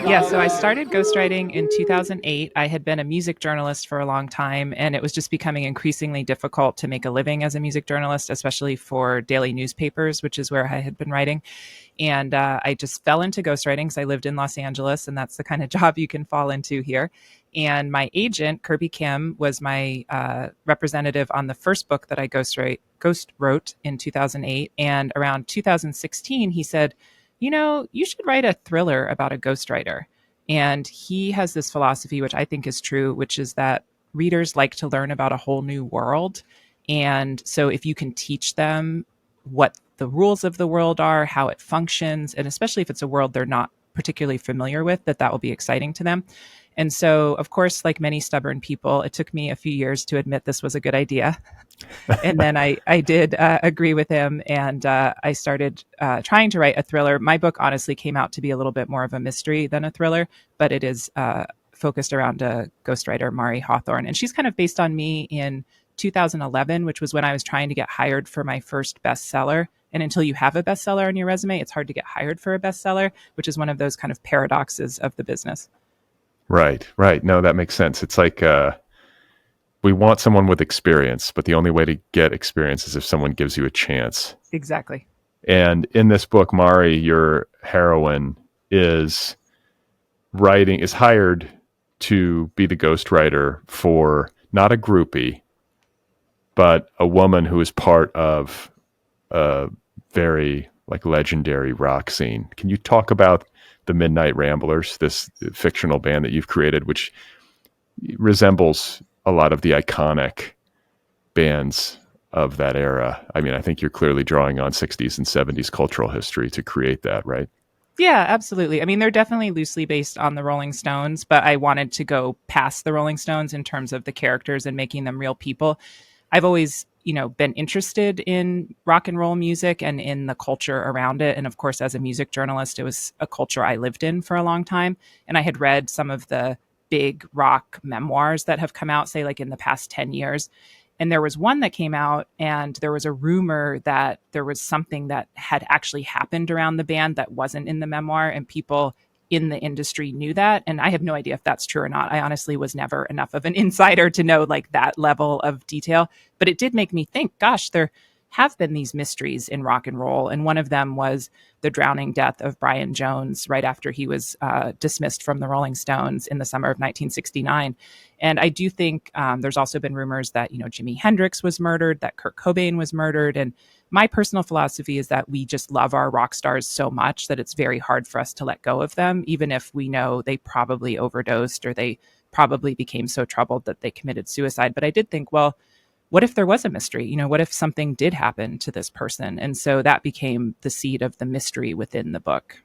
Yeah, so I started ghostwriting in 2008. I had been a music journalist for a long time, and it was just becoming increasingly difficult to make a living as a music journalist, especially for daily newspapers, which is where I had been writing. And I just fell into ghostwriting because I lived in Los Angeles, and that's the kind of job you can fall into here. And my agent, Kirby Kim, was my representative on the first book that I ghost wrote in 2008. And around 2016, he said, you should write a thriller about a ghostwriter. And he has this philosophy, which I think is true, which is that readers like to learn about a whole new world. And so if you can teach them what the rules of the world are, how it functions, and especially if it's a world they're not particularly familiar with, that will be exciting to them. And so, of course, like many stubborn people, it took me a few years to admit this was a good idea. And then I did agree with him, and I started trying to write a thriller. My book honestly came out to be a little bit more of a mystery than a thriller, but it is focused around a ghostwriter, Mari Hawthorne. And she's kind of based on me in 2011, which was when I was trying to get hired for my first bestseller. And until you have a bestseller on your resume, it's hard to get hired for a bestseller, which is one of those kind of paradoxes of the business. Right, right. No, that makes sense. It's like we want someone with experience, but the only way to get experience is if someone gives you a chance. Exactly. And in this book, Mari, your heroine, is hired to be the ghostwriter for not a groupie, but a woman who is part of a very legendary rock scene. Can you talk about the Midnight Ramblers, this fictional band that you've created, which resembles a lot of the iconic bands of that era? I mean, I think you're clearly drawing on 60s and 70s cultural history to create that, right? Yeah, absolutely. I mean, they're definitely loosely based on the Rolling Stones, but I wanted to go past the Rolling Stones in terms of the characters and making them real people. I've always, been interested in rock and roll music and in the culture around it. And of course, as a music journalist, it was a culture I lived in for a long time. And I had read some of the big rock memoirs that have come out, say, like in the past 10 years. And there was one that came out, and there was a rumor that there was something that had actually happened around the band that wasn't in the memoir, and people in the industry knew that. And I have no idea if that's true or not. I honestly was never enough of an insider to know that level of detail. But it did make me think, gosh, there have been these mysteries in rock and roll. And one of them was the drowning death of Brian Jones right after he was dismissed from the Rolling Stones in the summer of 1969. And I do think there's also been rumors that, Jimi Hendrix was murdered, that Kurt Cobain was murdered. And my personal philosophy is that we just love our rock stars so much that it's very hard for us to let go of them, even if we know they probably overdosed or they probably became so troubled that they committed suicide. But I did think, well, what if there was a mystery? What if something did happen to this person? And so that became the seed of the mystery within the book.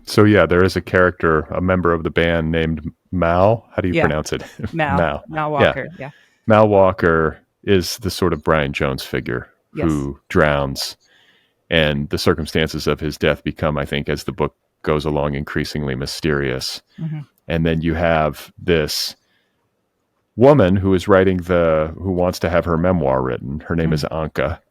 So yeah, there is a character, a member of the band named Mal. How do you pronounce it? Mal Walker. Yeah. Mal Walker is the sort of Brian Jones figure who drowns, and the circumstances of his death become, I think, as the book goes along, increasingly mysterious. Mm-hmm. And then you have this woman who wants to have her memoir written. Her name is Anka.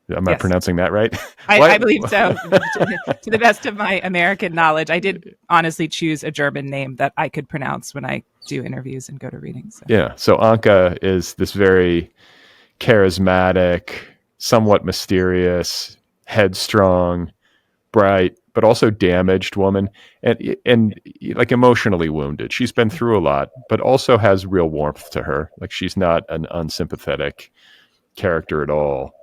Am I pronouncing that right? I believe so. To the best of my American knowledge, I did honestly choose a German name that I could pronounce when I do interviews and go to readings. So. Yeah. So Anka is this very charismatic, somewhat mysterious, headstrong, bright, but also damaged woman, and emotionally wounded. She's been through a lot, but also has real warmth to her. She's not an unsympathetic character at all.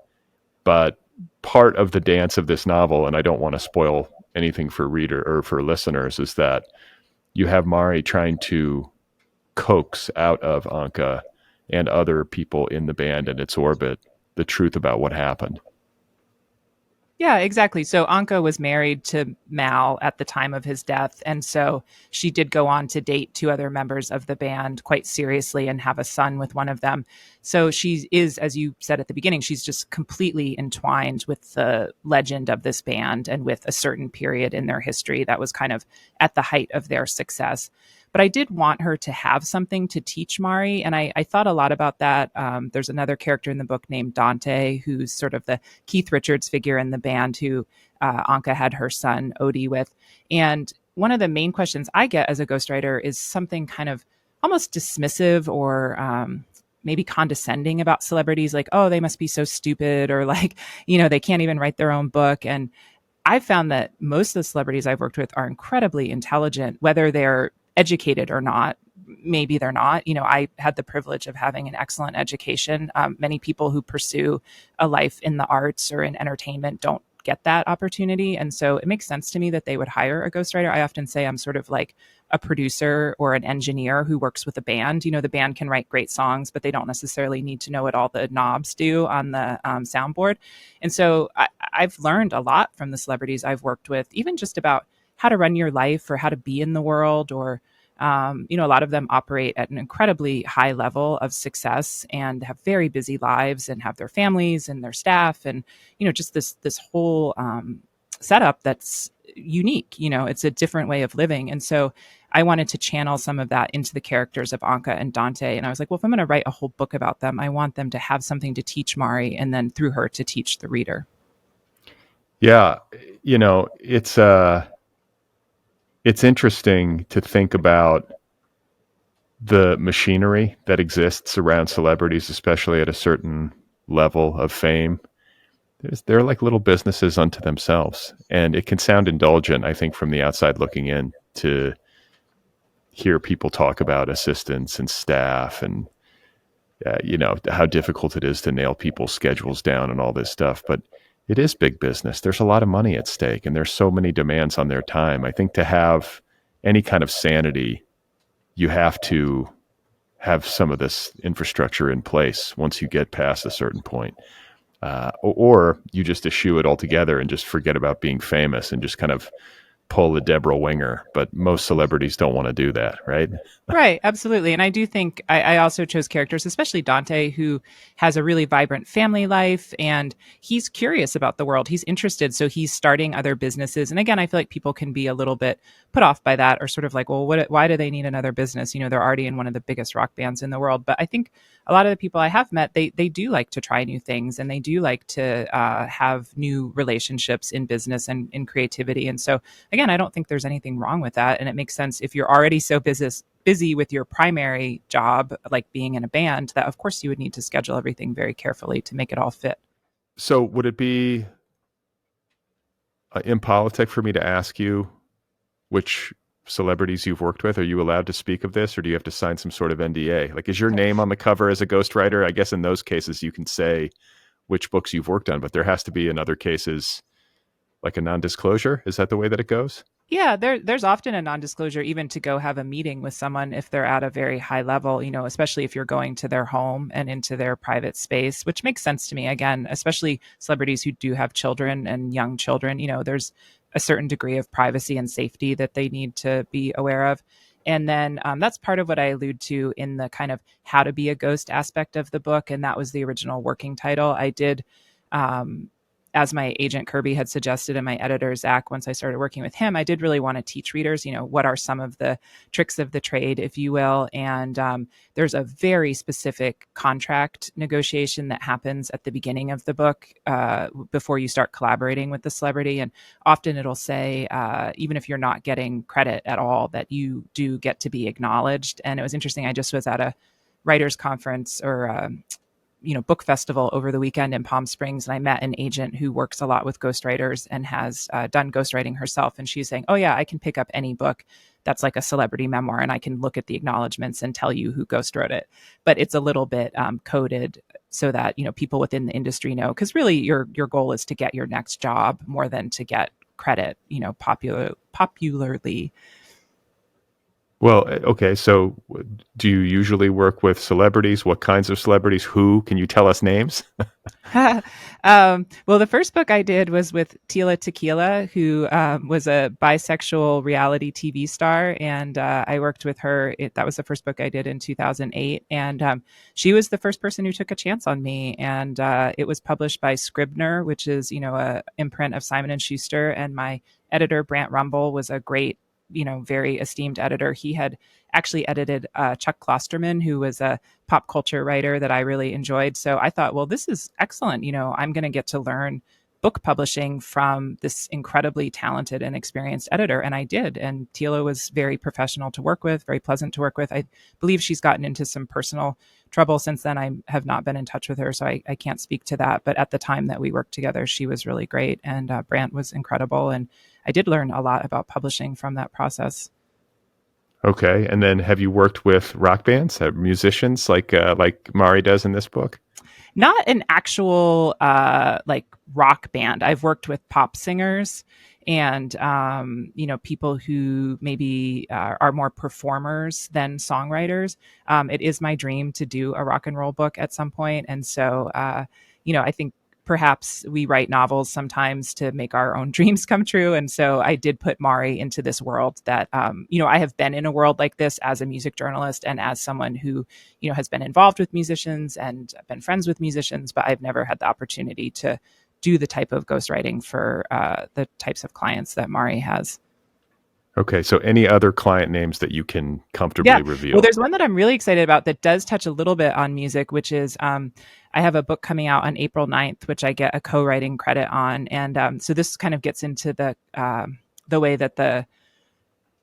But part of the dance of this novel, and I don't want to spoil anything for reader or for listeners, is that you have Mari trying to coax out of Anka and other people in the band and its orbit the truth about what happened. Yeah, exactly. So Anka was married to Mal at the time of his death. And so she did go on to date two other members of the band quite seriously and have a son with one of them. So she is, as you said at the beginning, she's just completely entwined with the legend of this band and with a certain period in their history that was kind of at the height of their success. But I did want her to have something to teach Mari. And I thought a lot about that. There's another character in the book named Dante, who's sort of the Keith Richards figure in the band who Anka had her son Odie with. And one of the main questions I get as a ghostwriter is something kind of almost dismissive or maybe condescending about celebrities, like, oh, they must be so stupid, or like, they can't even write their own book. And I've found that most of the celebrities I've worked with are incredibly intelligent, whether they're educated or not. Maybe they're not. I had the privilege of having an excellent education. Many people who pursue a life in the arts or in entertainment don't get that opportunity. And so it makes sense to me that they would hire a ghostwriter. I often say I'm sort of like a producer or an engineer who works with a band. The band can write great songs, but they don't necessarily need to know what all the knobs do on the soundboard. And so I've learned a lot from the celebrities I've worked with, even just about how to run your life or how to be in the world, or a lot of them operate at an incredibly high level of success and have very busy lives and have their families and their staff, and just this whole setup that's unique. It's a different way of living. And so I wanted to channel some of that into the characters of Anka and Dante. And I was like, well, if I'm going to write a whole book about them, I want them to have something to teach Mari, and then through her to teach the reader. Yeah, it's interesting to think about the machinery that exists around celebrities, especially at a certain level of fame. They're like little businesses unto themselves. And it can sound indulgent, I think, from the outside looking in, to hear people talk about assistants and staff and, how difficult it is to nail people's schedules down and all this stuff. But it is big business. There's a lot of money at stake, and there's so many demands on their time. I think to have any kind of sanity, you have to have some of this infrastructure in place once you get past a certain point. Or you just eschew it altogether and just forget about being famous and just kind of pull the Deborah Winger. But most celebrities don't want to do that, right? Right, absolutely. And I do think I also chose characters, especially Dante, who has a really vibrant family life, and he's curious about the world. He's interested. So he's starting other businesses. And again, I feel like people can be a little bit put off by that, or sort of like, well, why do they need another business? They're already in one of the biggest rock bands in the world. But I think a lot of the people I have met, they do like to try new things, and they do like to have new relationships in business and in creativity. And so, again, I don't think there's anything wrong with that. And it makes sense if you're already so busy with your primary job, like being in a band, that of course you would need to schedule everything very carefully to make it all fit. So would it be impolitic for me to ask you which celebrities you've worked with? Are you allowed to speak of this, or do you have to sign some sort of NDA? Like, is your name on the cover as a ghostwriter? I guess in those cases you can say which books you've worked on, but there has to be in other cases like a non-disclosure. Is that the way that it goes? Yeah, there's often a non-disclosure, even to go have a meeting with someone if they're at a very high level, especially if you're going to their home and into their private space, which makes sense to me. Again, especially celebrities who do have children and young children, there's a certain degree of privacy and safety that they need to be aware of. And then that's part of what I allude to in the kind of how to be a ghost aspect of the book. And that was the original working title. I did, as my agent Kirby had suggested, and my editor Zach, once I started working with him, I did really want to teach readers, what are some of the tricks of the trade, if you will. And there's a very specific contract negotiation that happens at the beginning of the book before you start collaborating with the celebrity. And often it'll say, even if you're not getting credit at all, that you do get to be acknowledged. And it was interesting. I just was at a writers conference or book festival over the weekend in Palm Springs. And I met an agent who works a lot with ghostwriters and has done ghostwriting herself. And she's saying, oh yeah, I can pick up any book that's like a celebrity memoir, and I can look at the acknowledgments and tell you who ghostwrote it. But it's a little bit coded so that, people within the industry know, because really your goal is to get your next job more than to get credit, popularly. Well, okay. So do you usually work with celebrities? What kinds of celebrities? Who? Can you tell us names? Well, the first book I did was with Tila Tequila, who was a bisexual reality TV star. And I worked with her. That was the first book I did in 2008. And she was the first person who took a chance on me. And it was published by Scribner, which is, a imprint of Simon & Schuster. And my editor, Brant Rumble, was a great, very esteemed editor. He had actually edited Chuck Klosterman, who was a pop culture writer that I really enjoyed. So I thought, well, this is excellent. I'm going to get to learn book publishing from this incredibly talented and experienced editor. And I did. And Tila was very professional to work with, very pleasant to work with. I believe she's gotten into some personal trouble since then. I have not been in touch with her, so I can't speak to that. But at the time that we worked together, she was really great. And Brant was incredible. And I did learn a lot about publishing from that process. Okay. And then have you worked with rock bands, musicians like Mari does in this book? Not an actual like rock band. I've worked with pop singers and people who maybe are more performers than songwriters. It is my dream to do a rock and roll book at some point, and so I think perhaps we write novels sometimes to make our own dreams come true. And so I did put Mari into this world that, I have been in a world like this as a music journalist and as someone who, has been involved with musicians and been friends with musicians, but I've never had the opportunity to do the type of ghostwriting for the types of clients that Mari has. Okay, so any other client names that you can comfortably reveal? Well, there's one that I'm really excited about that does touch a little bit on music, which is I have a book coming out on April 9th, which I get a co-writing credit on. And so this kind of gets into the way that the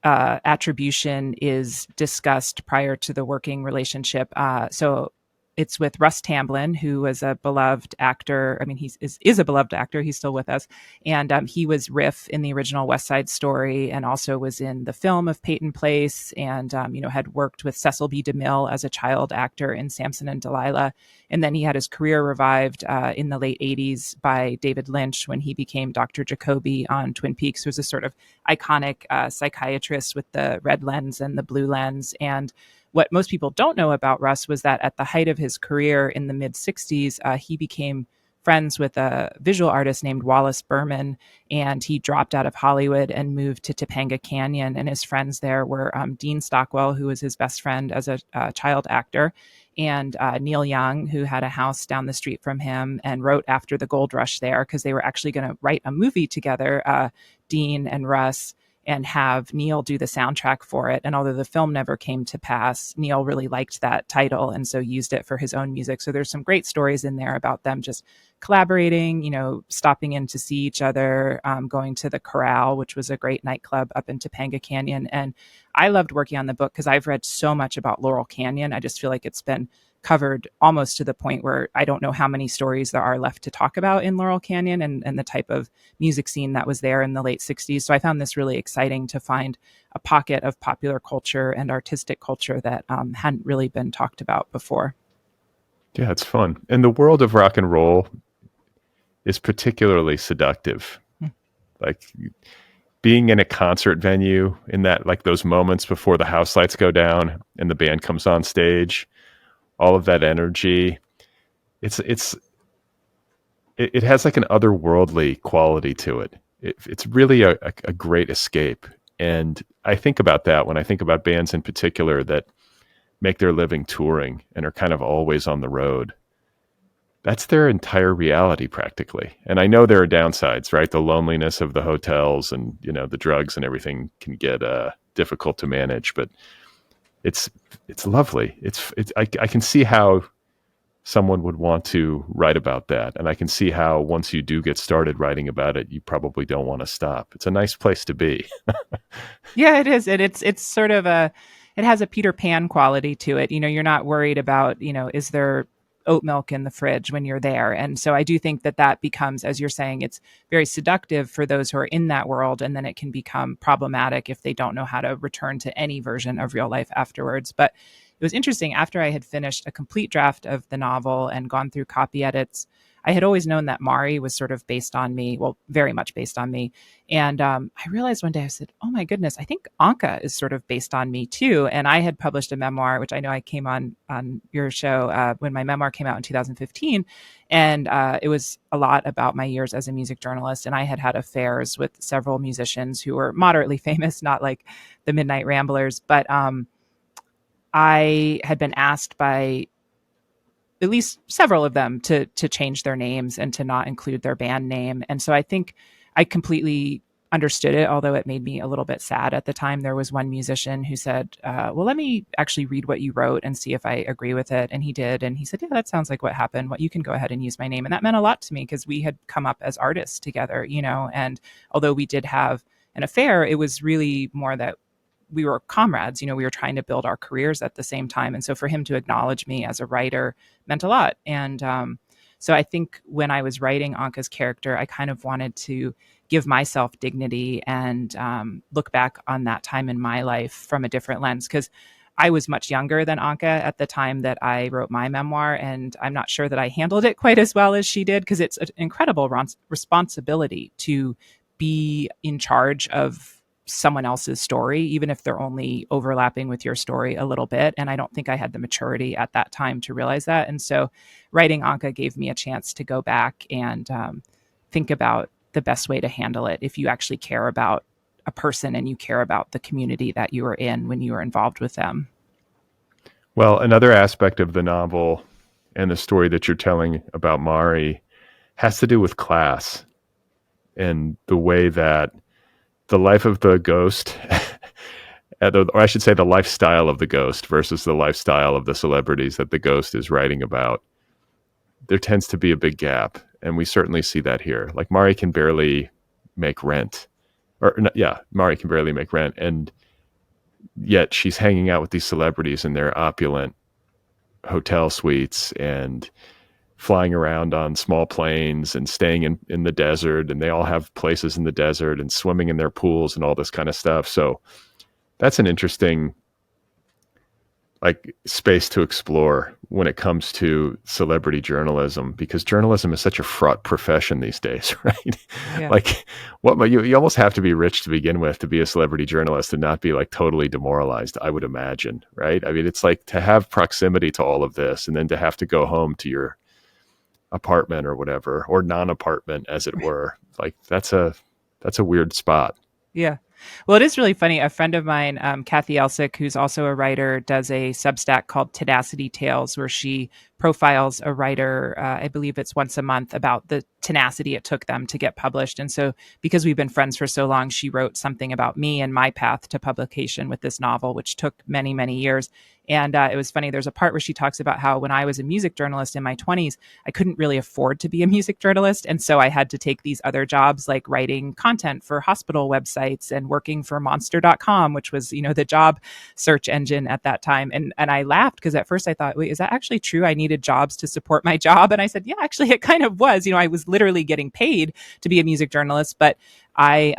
attribution is discussed prior to the working relationship. So it's with Russ Tamblyn, who was a beloved actor. I mean, he is a beloved actor. He's still with us. And he was Riff in the original West Side Story and also was in the film of Peyton Place and, had worked with Cecil B. DeMille as a child actor in Samson and Delilah. And then he had his career revived in the late 80s by David Lynch when he became Dr. Jacoby on Twin Peaks, who was a sort of iconic psychiatrist with the red lens and the blue lens. And what most people don't know about Russ was that at the height of his career in the mid 60s, he became friends with a visual artist named Wallace Berman, and he dropped out of Hollywood and moved to Topanga Canyon. And his friends there were Dean Stockwell, who was his best friend as a child actor, and Neil Young, who had a house down the street from him and wrote after the gold rush there because they were actually going to write a movie together, Dean and Russ, and have Neil do the soundtrack for it. And although the film never came to pass, Neil really liked that title and so used it for his own music. So there's some great stories in there about them just collaborating, stopping in to see each other, going to the Corral, which was a great nightclub up in Topanga Canyon. And I loved working on the book because I've read so much about Laurel Canyon. I just feel like it's been covered almost to the point where I don't know how many stories there are left to talk about in Laurel Canyon and the type of music scene that was there in the late 60s. So I found this really exciting to find a pocket of popular culture and artistic culture that hadn't really been talked about before. Yeah, it's fun. And the world of rock and roll is particularly seductive. Like being in a concert venue in that, like those moments before the house lights go down and the band comes on stage, all of that energy, it has like an otherworldly quality to it. It's really a great escape. And I think about that when I think about bands in particular that make their living touring and are kind of always on the road. That's their entire reality practically. And I know there are downsides, right? The loneliness of the hotels and, the drugs and everything can get difficult to manage, but it's lovely. I can see how someone would want to write about that. And I can see how once you do get started writing about it, you probably don't want to stop. It's a nice place to be. Yeah, it is. And it's sort of it has a Peter Pan quality to it. You're not worried about, is there oat milk in the fridge when you're there. And so I do think that becomes, as you're saying, it's very seductive for those who are in that world. And then it can become problematic if they don't know how to return to any version of real life afterwards. But it was interesting. After I had finished a complete draft of the novel and gone through copy edits, I had always known that Mari was sort of based on me, well, very much based on me. And I realized one day, I said, oh my goodness, I think Anka is sort of based on me too. And I had published a memoir, which I know I came on your show when my memoir came out in 2015. And it was a lot about my years as a music journalist. And I had had affairs with several musicians who were moderately famous, not like the Midnight Ramblers. But I had been asked by at least several of them to change their names and to not include their band name. And so I think I completely understood it, although it made me a little bit sad at the time. There was one musician who said, well, let me actually read what you wrote and see if I agree with it. And he did. And he said, yeah, that sounds like what happened. What, you can go ahead and use my name. And that meant a lot to me because we had come up as artists together, and although we did have an affair, it was really more that we were comrades. We were trying to build our careers at the same time. And so for him to acknowledge me as a writer meant a lot. And so I think when I was writing Anka's character, I kind of wanted to give myself dignity and look back on that time in my life from a different lens, because I was much younger than Anka at the time that I wrote my memoir, and I'm not sure that I handled it quite as well as she did, because it's an incredible responsibility to be in charge of someone else's story, even if they're only overlapping with your story a little bit. And I don't think I had the maturity at that time to realize that. And so writing Anka gave me a chance to go back and think about the best way to handle it if you actually care about a person and you care about the community that you were in when you were involved with them. Well, another aspect of the novel and the story that you're telling about Mari has to do with class and the way that the life of the ghost, or I should say the lifestyle of the ghost versus the lifestyle of the celebrities that the ghost is writing about, there tends to be a big gap. And we certainly see that here. Like Mari can barely make rent. Mari can barely make rent. And yet she's hanging out with these celebrities in their opulent hotel suites and flying around on small planes and staying in the desert. And they all have places in the desert and swimming in their pools and all this kind of stuff. So that's an interesting space to explore when it comes to celebrity journalism, because journalism is such a fraught profession these days, right? Yeah. You almost have to be rich to begin with to be a celebrity journalist and not be totally demoralized, I would imagine, right? I mean, it's like to have proximity to all of this and then to have to go home to your apartment or whatever, or non-apartment as it were. That's a weird spot. Yeah. Well, it is really funny. A friend of mine, Kathy Elsick, who's also a writer, does a Substack called Tenacity Tales, where she profiles a writer, I believe it's once a month, about the tenacity it took them to get published. And so because we've been friends for so long, she wrote something about me and my path to publication with this novel, which took many, many years. And it was funny. There's a part where she talks about how when I was a music journalist in my 20s, I couldn't really afford to be a music journalist. And so I had to take these other jobs, like writing content for hospital websites and working for monster.com, which was, the job search engine at that time. And I laughed because at first I thought, wait, is that actually true? I needed jobs to support my job. And I said, yeah, actually it kind of was. I was literally getting paid to be a music journalist, but I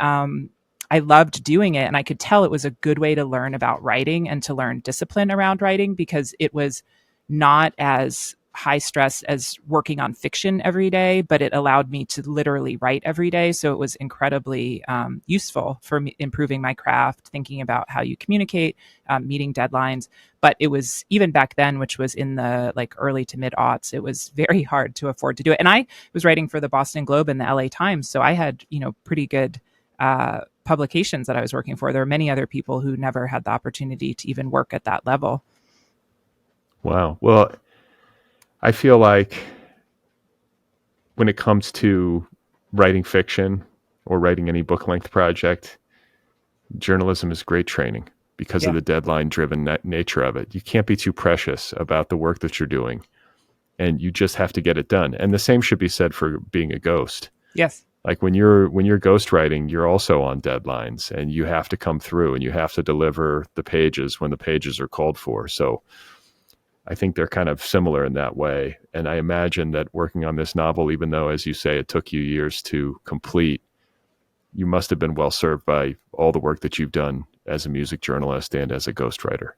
loved doing it. And I could tell it was a good way to learn about writing and to learn discipline around writing, because it was not as high stress as working on fiction every day, but it allowed me to literally write every day. So it was incredibly useful for me, improving my craft, thinking about how you communicate, meeting deadlines. But it was, even back then, which was in the early to mid aughts, it was very hard to afford to do it. And I was writing for the Boston Globe and the LA Times. So I had, pretty good publications that I was working for. There were many other people who never had the opportunity to even work at that level. Wow. Well, I feel like when it comes to writing fiction or writing any book-length project, journalism is great training because of the deadline-driven nature of it. You can't be too precious about the work that you're doing, and you just have to get it done. And the same should be said for being a ghost. Yes. Like when you're ghostwriting, you're also on deadlines, and you have to come through and you have to deliver the pages when the pages are called for. So I think they're kind of similar in that way. And I imagine that working on this novel, even though, as you say, it took you years to complete, you must have been well served by all the work that you've done as a music journalist and as a ghostwriter.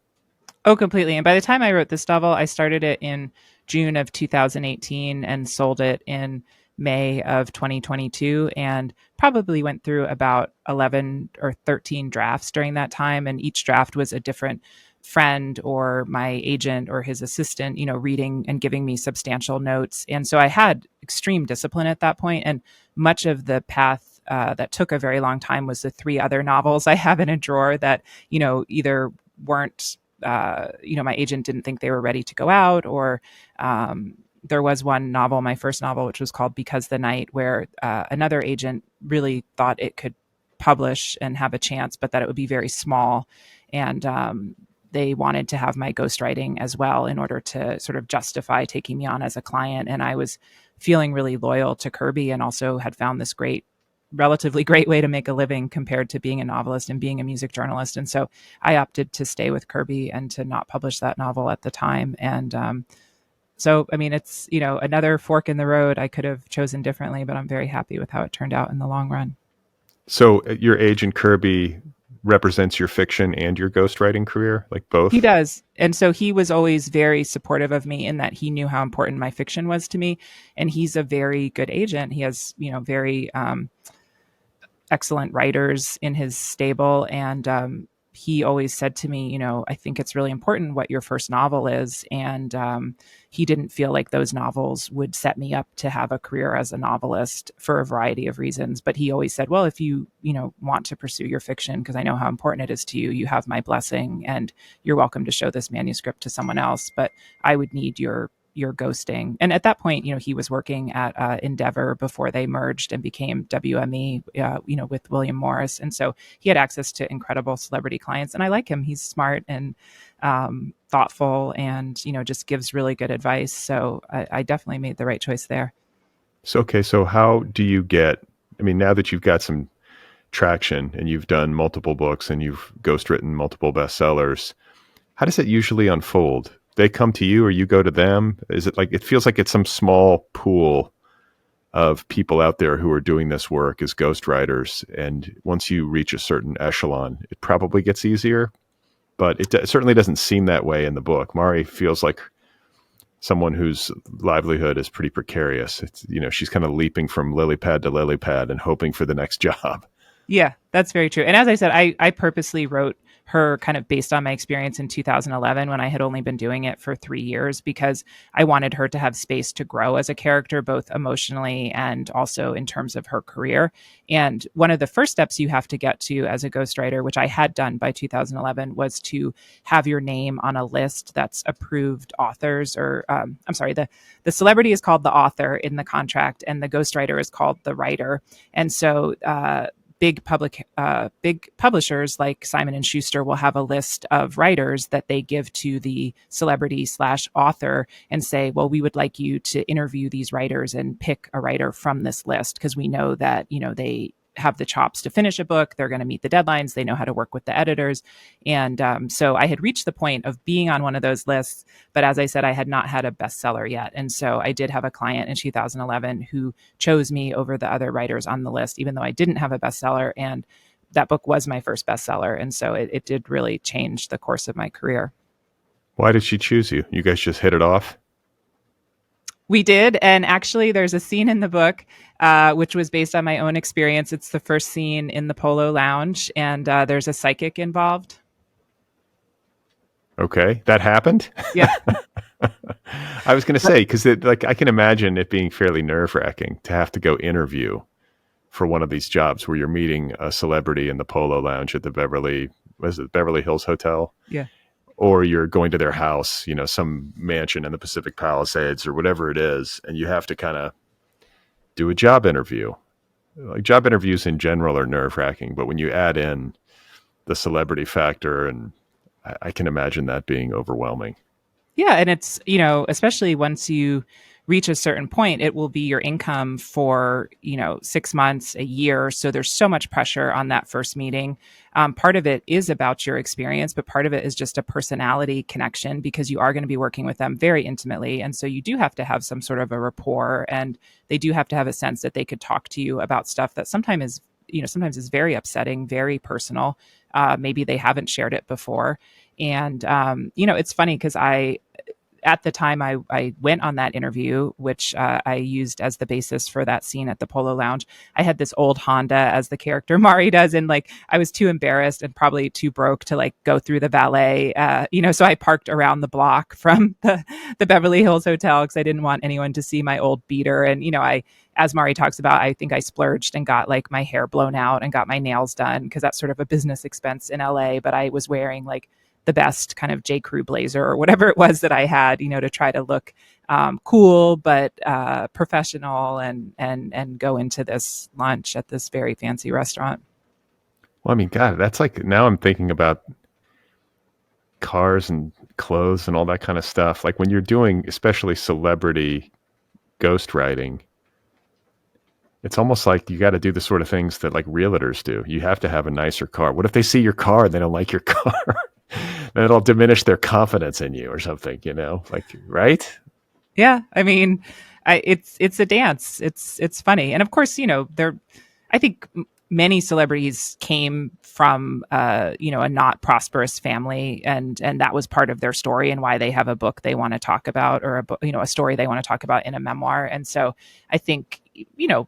Oh, completely. And by the time I wrote this novel, I started it in June of 2018 and sold it in May of 2022, and probably went through about 11 or 13 drafts during that time. And each draft was a different friend or my agent or his assistant, reading and giving me substantial notes. And so I had extreme discipline at that point. And much of the path that took a very long time was the 3 other novels I have in a drawer that, either weren't, my agent didn't think they were ready to go out, or there was one novel, my first novel, which was called Because the Night, where another agent really thought it could publish and have a chance, but that it would be very small. And they wanted to have my ghostwriting as well in order to sort of justify taking me on as a client. And I was feeling really loyal to Kirby and also had found this relatively great way to make a living compared to being a novelist and being a music journalist. And so I opted to stay with Kirby and to not publish that novel at the time. And so, I mean, it's, another fork in the road. I could have chosen differently, but I'm very happy with how it turned out in the long run. So your agent Kirby represents your fiction and your ghostwriting career, like both? He does. And so he was always very supportive of me in that he knew how important my fiction was to me. And he's a very good agent. He has, very excellent writers in his stable. And he always said to me, I think it's really important what your first novel is. And he didn't feel like those novels would set me up to have a career as a novelist for a variety of reasons. But he always said, well, if you, want to pursue your fiction, because I know how important it is to you, you have my blessing and you're welcome to show this manuscript to someone else. But I would need your ghosting. And at that point, he was working at Endeavor before they merged and became WME, with William Morris. And so he had access to incredible celebrity clients. And I like him. He's smart and thoughtful and, just gives really good advice. So I definitely made the right choice there. So how do you now that you've got some traction and you've done multiple books and you've ghostwritten multiple bestsellers, how does it usually unfold? They come to you or you go to them? Is it like, it feels like it's some small pool of people out there who are doing this work as ghostwriters. And once you reach a certain echelon, it probably gets easier, but it certainly doesn't seem that way in the book. Mari feels like someone whose livelihood is pretty precarious. It's, she's kind of leaping from lily pad to lily pad and hoping for the next job. Yeah, that's very true. And as I said, I purposely wrote her kind of based on my experience in 2011 when I had only been doing it for 3 years, because I wanted her to have space to grow as a character, both emotionally and also in terms of her career. And one of the first steps you have to get to as a ghostwriter, which I had done by 2011, was to have your name on a list that's approved authors, or the celebrity is called the author in the contract and the ghostwriter is called the writer. And so big publishers like Simon and Schuster will have a list of writers that they give to the celebrity/author and say, well, we would like you to interview these writers and pick a writer from this list, because we know that, they have the chops to finish a book. They're going to meet the deadlines. They know how to work with the editors. And so I had reached the point of being on one of those lists. But as I said, I had not had a bestseller yet. And so I did have a client in 2011 who chose me over the other writers on the list, even though I didn't have a bestseller. And that book was my first bestseller. And so it did really change the course of my career. Why did she choose you? You guys just hit it off? We did. And actually, there's a scene in the book, which was based on my own experience. It's the first scene in the Polo Lounge, and there's a psychic involved. Okay. That happened? Yeah. I was going to say, because I can imagine it being fairly nerve-wracking to have to go interview for one of these jobs where you're meeting a celebrity in the Polo Lounge at the Beverly Hills Hotel? Yeah. Or you're going to their house, some mansion in the Pacific Palisades or whatever it is, and you have to kind of do a job interview. Like, job interviews in general are nerve-wracking, but when you add in the celebrity factor, and I can imagine that being overwhelming. Yeah, and it's, especially once you reach a certain point, it will be your income for, 6 months, a year. So there's so much pressure on that first meeting. Part of it is about your experience, but part of it is just a personality connection, because you are going to be working with them very intimately. And so you do have to have some sort of a rapport, and they do have to have a sense that they could talk to you about stuff that sometimes is very upsetting, very personal. Maybe they haven't shared it before. And, it's funny because at the time I went on that interview, which I used as the basis for that scene at the Polo Lounge, I had this old Honda as the character Mari does. And I was too embarrassed and probably too broke to go through the valet, so I parked around the block from the Beverly Hills Hotel because I didn't want anyone to see my old beater. And, as Mari talks about, I think I splurged and got my hair blown out and got my nails done, because that's sort of a business expense in LA. But I was wearing the best kind of J. Crew blazer or whatever it was that I had, to try to look cool, but professional and go into this lunch at this very fancy restaurant. Well, I mean, God, that's like now I'm thinking about cars and clothes and all that kind of stuff. Like when you're doing, especially celebrity ghostwriting, it's almost like you got to do the sort of things that like realtors do. You have to have a nicer car. What if they see your car and they don't like your car? Then it'll diminish their confidence in you or something, like, right? Yeah, I mean, it's a dance. It's funny, and of course, there. I think many celebrities came from a not prosperous family, and that was part of their story and why they have a book they want to talk about, or a story they want to talk about in a memoir. And so I think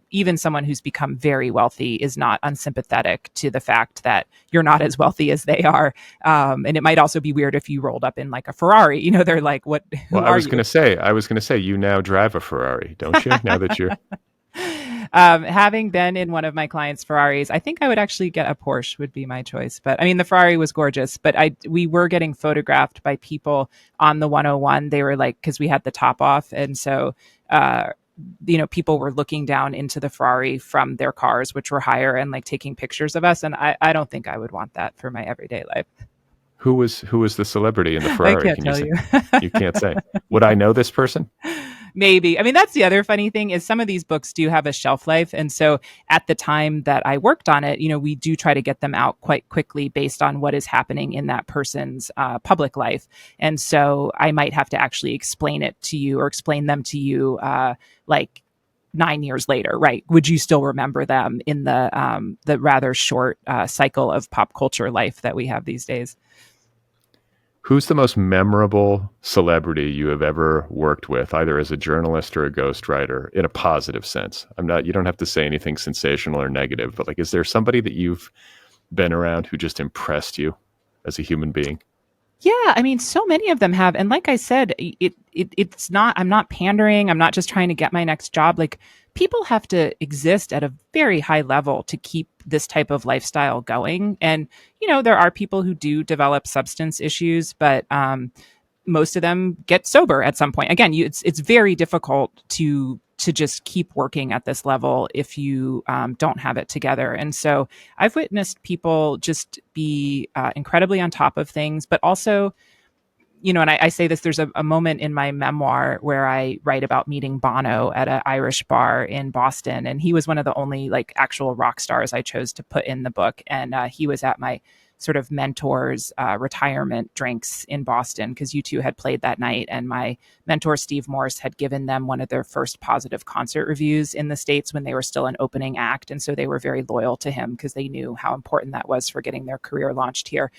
even someone who's become very wealthy is not unsympathetic to the fact that you're not as wealthy as they are. And it might also be weird if you rolled up in like a Ferrari. They're like, "What? Well, Who are you?" I was going to say, you now drive a Ferrari, don't you? Now that you're, Having been in one of my clients' Ferraris, I think I would actually get a Porsche would be my choice. But I mean, the Ferrari was gorgeous, but we were getting photographed by people on the 101. They were like, because we had the top off. And so, people were looking down into the Ferrari from their cars, which were higher, and like taking pictures of us. And I don't think I would want that for my everyday life. who was the celebrity in the I Ferrari? can't Can you tell say? you. You can't say. Would I know this person? Maybe. I mean, that's the other funny thing is some of these books do have a shelf life. And so at the time that I worked on it, we do try to get them out quite quickly based on what is happening in that person's public life. And so I might have to actually explain it to you or explain them to you like 9 years later, right? Would you still remember them in the rather short cycle of pop culture life that we have these days? Who's the most memorable celebrity you have ever worked with, either as a journalist or a ghostwriter, in a positive sense? You don't have to say anything sensational or negative, but like, is there somebody that you've been around who just impressed you as a human being? Yeah, I mean, so many of them have, and like I said, it's not. I'm not pandering. I'm not just trying to get my next job. Like people have to exist at a very high level to keep this type of lifestyle going. And there are people who do develop substance issues, but most of them get sober at some point. Again, it's very difficult to just keep working at this level if you don't have it together. And so I've witnessed people just be incredibly on top of things, but also, and I say this, there's a moment in my memoir where I write about meeting Bono at an Irish bar in Boston. And he was one of the only like actual rock stars I chose to put in the book. And he was at my sort of mentor's retirement drinks in Boston because U2 had played that night. And my mentor, Steve Morse, had given them one of their first positive concert reviews in the States when they were still an opening act. And so they were very loyal to him because they knew how important that was for getting their career launched here.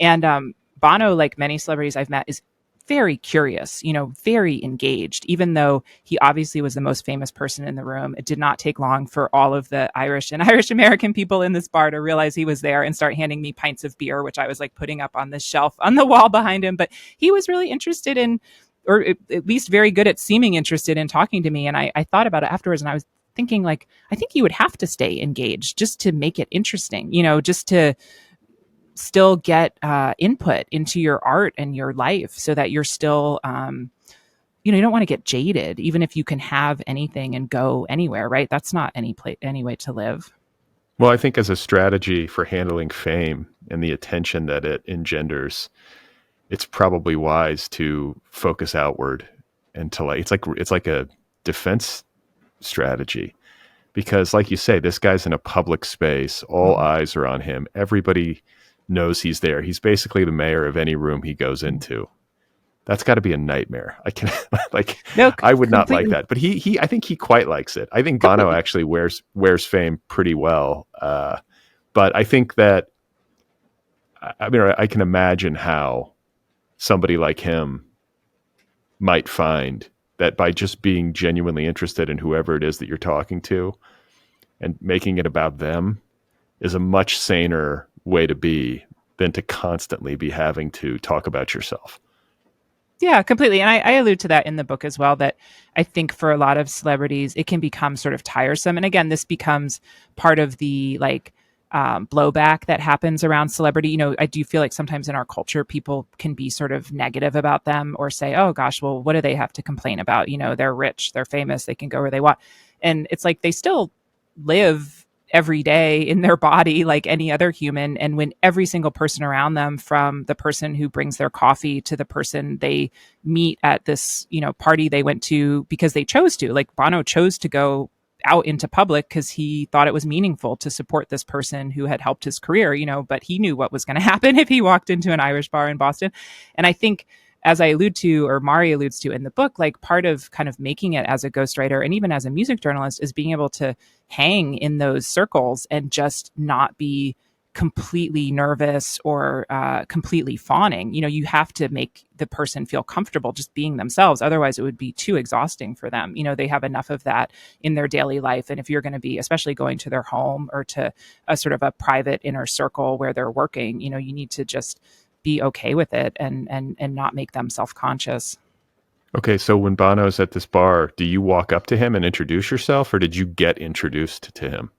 And Bono, like many celebrities I've met, is very curious, very engaged, even though he obviously was the most famous person in the room. It did not take long for all of the Irish and Irish American people in this bar to realize he was there and start handing me pints of beer, which I was like putting up on this shelf on the wall behind him. But he was really interested in, or at least very good at seeming interested in talking to me. And I thought about it afterwards and I was thinking like, I think you would have to stay engaged just to make it interesting, just to still get input into your art and your life so that you're still you don't want to get jaded even if you can have anything and go anywhere, right? That's not any way to live. Well, I think as a strategy for handling fame and the attention that it engenders, it's probably wise to focus outward and to it's like a defense strategy. Because like you say, this guy's in a public space, all eyes are on him, everybody knows he's there. He's basically the mayor of any room he goes into. That's got to be a nightmare. I can like, No, I would not like completely. that, but I think he quite likes it. I think Bono Completely. actually wears fame pretty well. But I think that, I mean, I can imagine how somebody like him might find that by just being genuinely interested in whoever it is that you're talking to and making it about them is a much saner way to be than to constantly be having to talk about yourself. Yeah, completely. And I allude to that in the book as well, that I think for a lot of celebrities, it can become sort of tiresome. And again, this becomes part of the like blowback that happens around celebrity. I do feel like sometimes in our culture, people can be sort of negative about them or say, oh gosh, well, what do they have to complain about? They're rich, they're famous, they can go where they want. And it's like they still live every day in their body like any other human. And when every single person around them, from the person who brings their coffee to the person they meet at this, party they went to because they chose to, like Bono chose to go out into public because he thought it was meaningful to support this person who had helped his career, but he knew what was going to happen if he walked into an Irish bar in Boston. And I think, as I allude to, or Mari alludes to in the book, like part of kind of making it as a ghostwriter and even as a music journalist is being able to hang in those circles and just not be completely nervous or completely fawning. You have to make the person feel comfortable just being themselves. Otherwise, it would be too exhausting for them. They have enough of that in their daily life. And if you're going to be, especially going to their home or to a sort of a private inner circle where they're working, you need to just be okay with it and not make them self-conscious. Okay, so when Bono's at this bar, do you walk up to him and introduce yourself, or did you get introduced to him?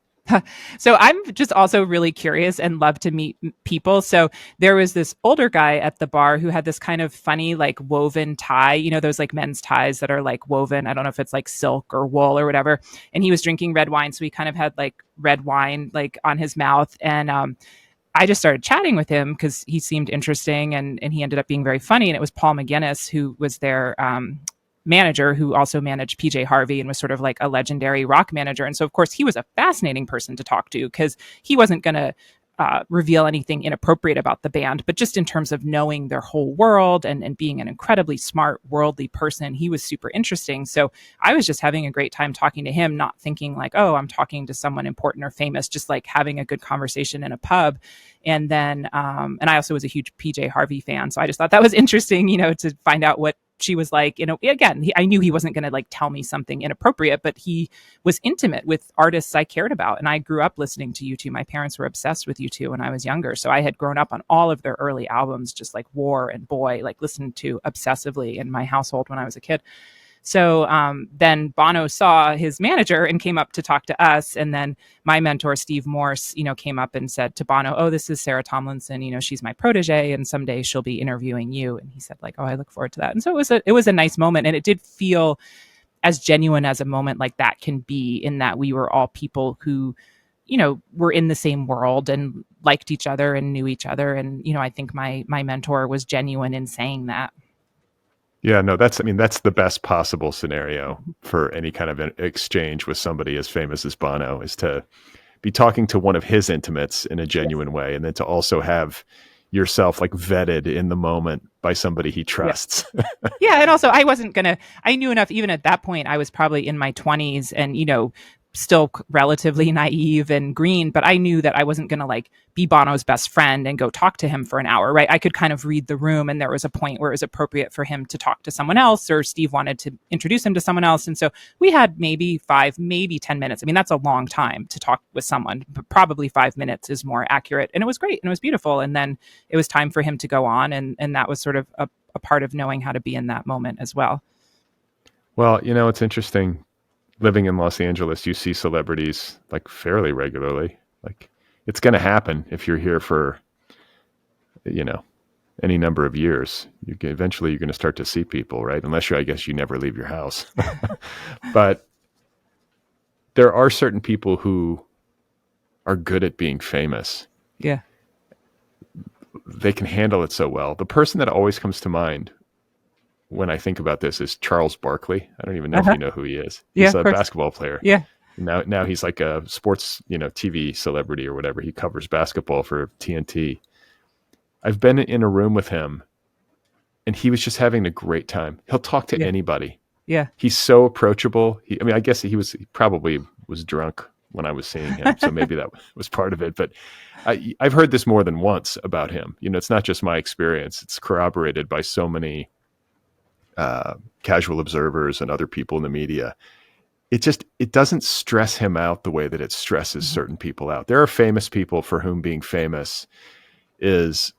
So I'm just also really curious and love to meet people. So there was this older guy at the bar who had this kind of funny, like woven tie, those like men's ties that are like woven. I don't know if it's like silk or wool or whatever. And he was drinking red wine. So he kind of had like red wine, like on his mouth. And, I just started chatting with him because he seemed interesting and he ended up being very funny. And it was Paul McGuinness, who was their manager, who also managed PJ Harvey and was sort of like a legendary rock manager. And so, of course, he was a fascinating person to talk to because he wasn't going to reveal anything inappropriate about the band, but just in terms of knowing their whole world and being an incredibly smart, worldly person, he was super interesting. So I was just having a great time talking to him, not thinking like, oh, I'm talking to someone important or famous, just like having a good conversation in a pub. And then, and I also was a huge PJ Harvey fan. So I just thought that was interesting, to find out what she was like. Again, I knew he wasn't going to like tell me something inappropriate, but he was intimate with artists I cared about. And I grew up listening to U2. My parents were obsessed with U2 when I was younger. So I had grown up on all of their early albums, just like War and Boy, like listened to obsessively in my household when I was a kid. So then Bono saw his manager and came up to talk to us. And then my mentor, Steve Morse, came up and said to Bono, oh, this is Sarah Tomlinson. She's my protege and someday she'll be interviewing you. And he said like, oh, I look forward to that. And so it was a nice moment. And it did feel as genuine as a moment like that can be, in that we were all people who, were in the same world and liked each other and knew each other. And, I think my mentor was genuine in saying that. Yeah, no, that's the best possible scenario for any kind of an exchange with somebody as famous as Bono, is to be talking to one of his intimates in a genuine way, and then to also have yourself like vetted in the moment by somebody he trusts. Yeah. And also I knew enough, even at that point, I was probably in my 20s and, still relatively naive and green, but I knew that I wasn't going to like be Bono's best friend and go talk to him for an hour, right? I could kind of read the room, and there was a point where it was appropriate for him to talk to someone else, or Steve wanted to introduce him to someone else. And so we had maybe 5, maybe 10 minutes. I mean, that's a long time to talk with someone, but probably 5 minutes is more accurate. And it was great and it was beautiful. And then it was time for him to go on. And that was sort of a part of knowing how to be in that moment as well. Well, it's interesting. Living in Los Angeles, you see celebrities like fairly regularly. Like, it's going to happen if you're here for, any number of years. Eventually you're going to start to see people, right? Unless I guess you never leave your house. But there are certain people who are good at being famous. Yeah. They can handle it so well. The person that always comes to mind when I think about this is Charles Barkley. I don't even know if you know who he is. He's a basketball player. Yeah. Now he's like a sports, TV celebrity or whatever. He covers basketball for TNT. I've been in a room with him, and he was just having a great time. He'll talk to anybody. Yeah. He's so approachable. I guess he probably was drunk when I was seeing him, so maybe that was part of it. But I've heard this more than once about him. It's not just my experience. It's corroborated by so many casual observers and other people in the media. It doesn't stress him out the way that it stresses certain people out. There are famous people for whom being famous is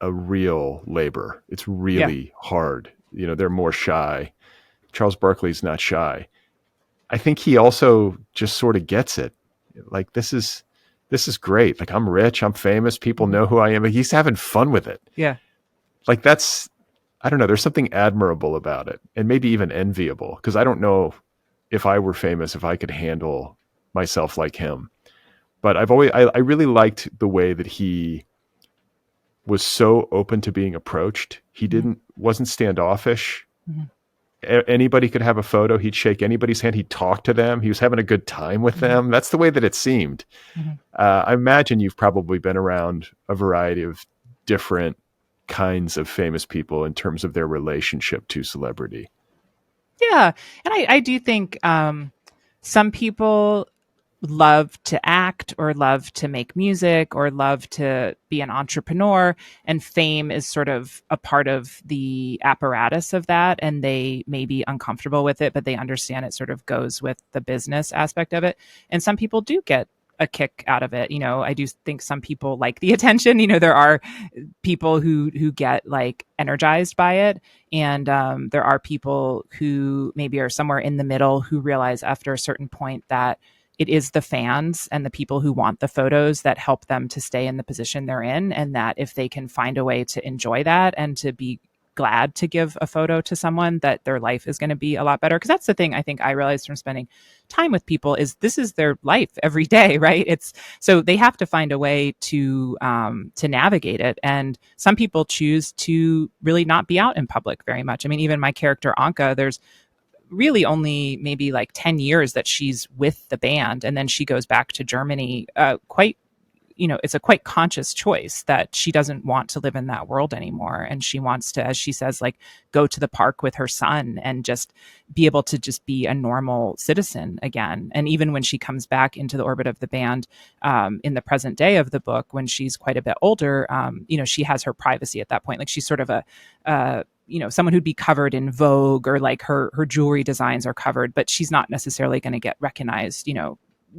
a real labor. It's really hard. They're more shy. Charles Barkley's not shy. I think he also just sort of gets it. Like, this is great. Like, I'm rich, I'm famous, people know who I am. He's having fun with it. Yeah. Like, I don't know. There's something admirable about it, and maybe even enviable, because I don't know if I were famous, if I could handle myself like him. But I really liked the way that he was so open to being approached. He wasn't standoffish. Mm-hmm. Anybody could have a photo. He'd shake anybody's hand. He'd talk to them. He was having a good time with them. That's the way that it seemed. Mm-hmm. I imagine you've probably been around a variety of different kinds of famous people in terms of their relationship to celebrity. Yeah. And I do think some people love to act or love to make music or love to be an entrepreneur, and fame is sort of a part of the apparatus of that, and they may be uncomfortable with it, but they understand it sort of goes with the business aspect of it. And some people do get a kick out of it. I do think some people like the attention. There are people who get like energized by it, and there are people who maybe are somewhere in the middle who realize after a certain point that it is the fans and the people who want the photos that help them to stay in the position they're in, and that if they can find a way to enjoy that and to be glad to give a photo to someone, that their life is going to be a lot better. Because that's the thing I think I realized from spending time with people is this is their life every day, right? It's so they have to find a way to navigate it. And some people choose to really not be out in public very much. I mean, even my character Anka, there's really only maybe like 10 years that she's with the band, and then she goes back to Germany it's a quite conscious choice that she doesn't want to live in that world anymore. And she wants to, as she says, like go to the park with her son and just be able to just be a normal citizen again. And even when she comes back into the orbit of the band in the present day of the book, when she's quite a bit older, she has her privacy at that point. Like she's sort of someone who'd be covered in Vogue, or like her jewelry designs are covered, but she's not necessarily going to get recognized,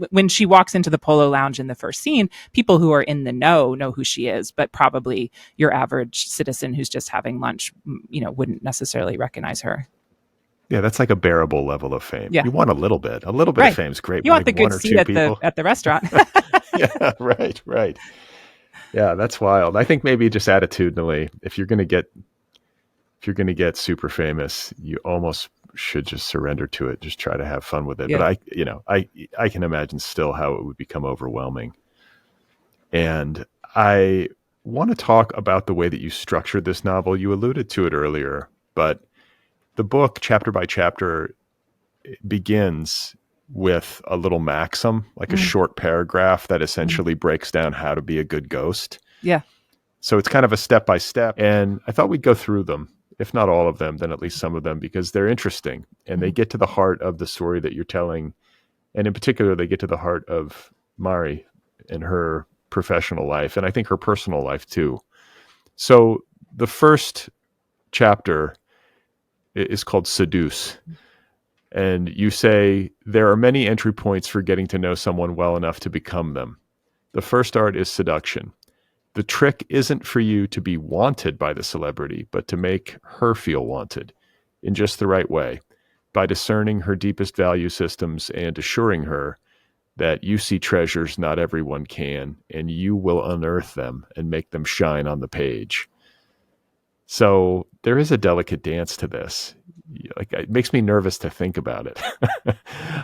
when she walks into the Polo Lounge in the first scene, people who are in the know who she is, but probably your average citizen who's just having lunch, wouldn't necessarily recognize her. Yeah, that's like a bearable level of fame. Yeah. You want a little bit. A little bit right. of fame's great. You want like the good seat at the restaurant. Yeah, right. Yeah, that's wild. I think maybe just attitudinally, if you're going to get super famous, you almost should just surrender to it. Just try to have fun with it. Yeah. But I can imagine still how it would become overwhelming. And I want to talk about the way that you structured this novel. You alluded to it earlier, but the book, chapter by chapter, begins with a little maxim, like a short paragraph that essentially breaks down how to be a good ghost. Yeah. So it's kind of a step by step. And I thought we'd go through them. If not all of them, then at least some of them, because they're interesting and they get to the heart of the story that you're telling. And in particular, they get to the heart of Mari and her professional life, and I think her personal life too. So the first chapter is called Seduce. And you say, there are many entry points for getting to know someone well enough to become them. The first art is seduction. The trick isn't for you to be wanted by the celebrity, but to make her feel wanted in just the right way, by discerning her deepest value systems and assuring her that you see treasures not everyone can, and you will unearth them and make them shine on the page. So there is a delicate dance to this. Like, it makes me nervous to think about it.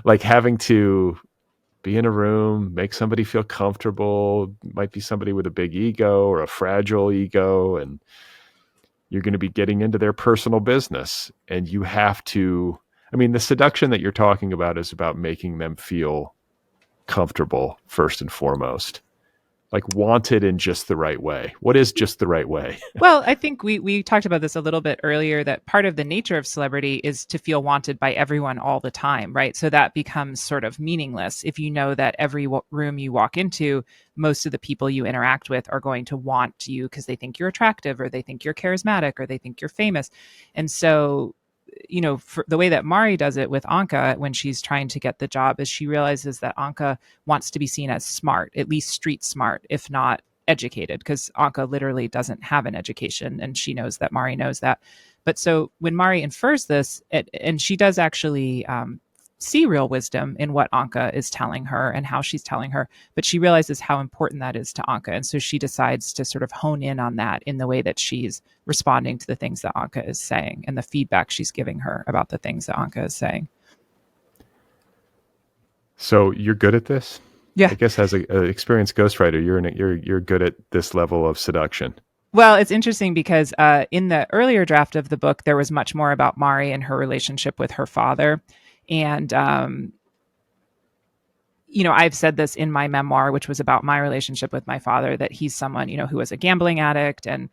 Like having to be in a room, make somebody feel comfortable, might be somebody with a big ego or a fragile ego, and you're going to be getting into their personal business. And you have to, the seduction that you're talking about is about making them feel comfortable first and foremost, like wanted in just the right way. What is just the right way? Well, I think we talked about this a little bit earlier, that part of the nature of celebrity is to feel wanted by everyone all the time, right? So that becomes sort of meaningless if you know that every room you walk into, most of the people you interact with are going to want you because they think you're attractive, or they think you're charismatic, or they think you're famous. And so, for the way that Mari does it with Anka when she's trying to get the job, is she realizes that Anka wants to be seen as smart, at least street smart, if not educated, because Anka literally doesn't have an education, and she knows that Mari knows that. But so when Mari infers this, and she does actually see real wisdom in what Anka is telling her and how she's telling her, but she realizes how important that is to Anka. And so she decides to sort of hone in on that in the way that she's responding to the things that Anka is saying and the feedback she's giving her about the things that Anka is saying. So you're good at this? I Yeah. guess as a experienced ghostwriter, you're good at this level of seduction. Well, it's interesting because in the earlier draft of the book, there was much more about Mari and her relationship with her father. And, I've said this in my memoir, which was about my relationship with my father, that he's someone, who was a gambling addict and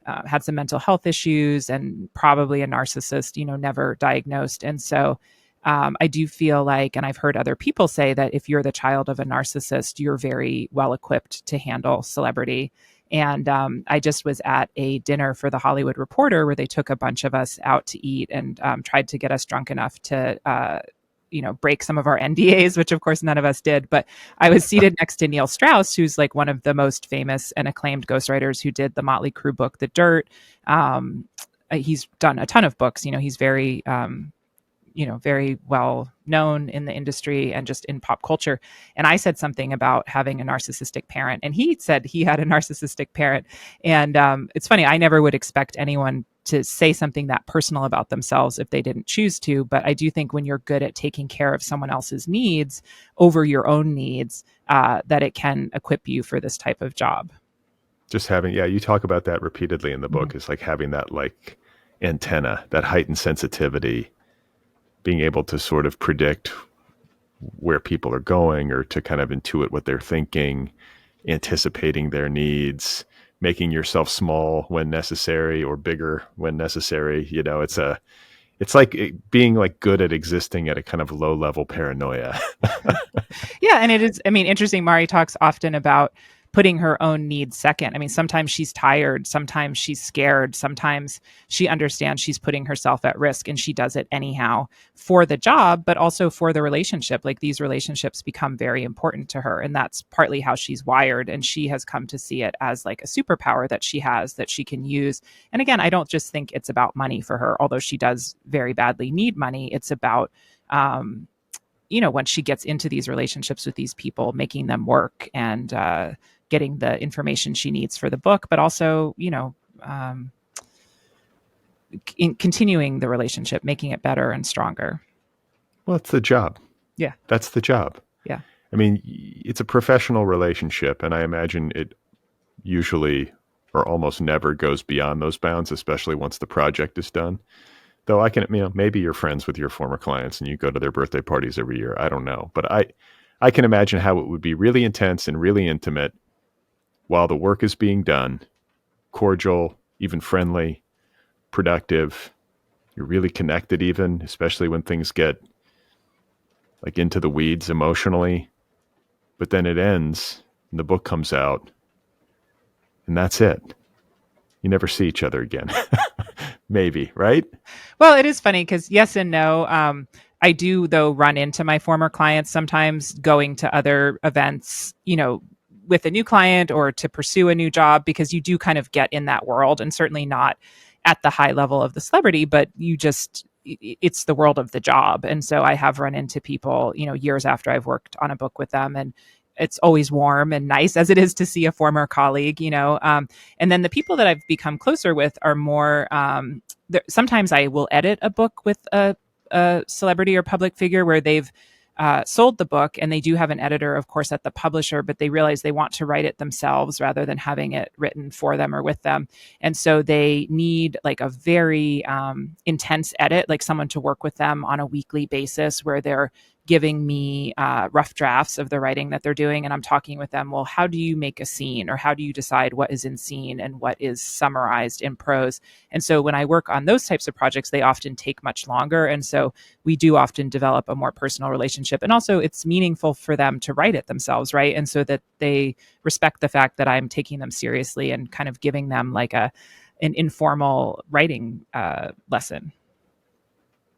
had some mental health issues and probably a narcissist, never diagnosed. And so I do feel like, and I've heard other people say that if you're the child of a narcissist, you're very well equipped to handle celebrity. And I just was at a dinner for the Hollywood Reporter where they took a bunch of us out to eat and tried to get us drunk enough to break some of our NDAs, which of course none of us did. But I was seated next to Neil Strauss, who's like one of the most famous and acclaimed ghostwriters who did the Motley Crue book, The Dirt. He's done a ton of books. He's very very well known in the industry and just in pop culture. And I said something about having a narcissistic parent, and he said he had a narcissistic parent. And it's funny, I never would expect anyone to say something that personal about themselves if they didn't choose to. But I do think when you're good at taking care of someone else's needs over your own needs, that it can equip you for this type of job. Just having, yeah, you talk about that repeatedly in the book. It's like having that like antenna, that heightened sensitivity, being able to sort of predict where people are going or to kind of intuit what they're thinking, anticipating their needs, making yourself small when necessary or bigger when necessary. It's like being like good at existing at a kind of low level paranoia. Yeah. And it is, interesting. Mari talks often about putting her own needs second. Sometimes she's tired, sometimes she's scared, sometimes she understands she's putting herself at risk and she does it anyhow for the job, but also for the relationship. Like these relationships become very important to her. And that's partly how she's wired. And she has come to see it as like a superpower that she has that she can use. And again, I don't just think it's about money for her, although she does very badly need money. It's about, once she gets into these relationships with these people, making them work and getting the information she needs for the book, but also, in continuing the relationship, making it better and stronger. Well, it's the job. Yeah. That's the job. Yeah. It's a professional relationship, and I imagine it usually or almost never goes beyond those bounds, especially once the project is done. Though I can, maybe you're friends with your former clients and you go to their birthday parties every year. I don't know. But I can imagine how it would be really intense and really intimate while the work is being done, cordial, even friendly, productive. You're really connected even, especially when things get like into the weeds emotionally. But then it ends and the book comes out and that's it. You never see each other again. Maybe, right? Well, it is funny because yes and no. I do, though, run into my former clients sometimes going to other events, with a new client or to pursue a new job, because you do kind of get in that world, and certainly not at the high level of the celebrity, but it's the world of the job. And so I have run into people, years after I've worked on a book with them, and it's always warm and nice as it is to see a former colleague, and then the people that I've become closer with are more, sometimes I will edit a book with a celebrity or public figure where they've sold the book, and they do have an editor, of course, at the publisher, but they realize they want to write it themselves rather than having it written for them or with them. And so they need like a very intense edit, like someone to work with them on a weekly basis where they're giving me rough drafts of the writing that they're doing. And I'm talking with them, well, how do you make a scene, or how do you decide what is in scene and what is summarized in prose? And so when I work on those types of projects, they often take much longer. And so we do often develop a more personal relationship. And also it's meaningful for them to write it themselves, right? And so that they respect the fact that I'm taking them seriously and kind of giving them like an informal writing lesson.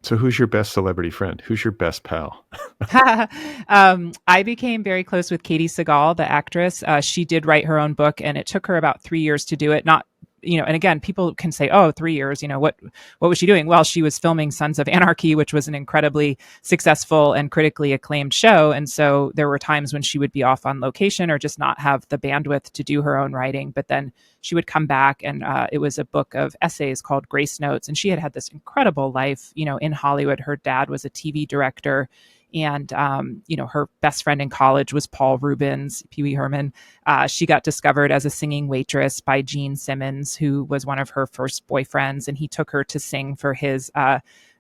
So who's your best celebrity friend? Who's your best pal? I became very close with Katie Sagal, the actress. She did write her own book, and it took her about 3 years to do it. Not, and again, people can say, oh, 3 years, what was she doing? Well, she was filming Sons of Anarchy, which was an incredibly successful and critically acclaimed show. And so there were times when she would be off on location or just not have the bandwidth to do her own writing. But then she would come back, and it was a book of essays called Grace Notes. And she had this incredible life, in Hollywood. Her dad was a TV director And, her best friend in college was Paul Rubens, Pee Wee Herman. She got discovered as a singing waitress by Gene Simmons, who was one of her first boyfriends. And he took her to sing for his,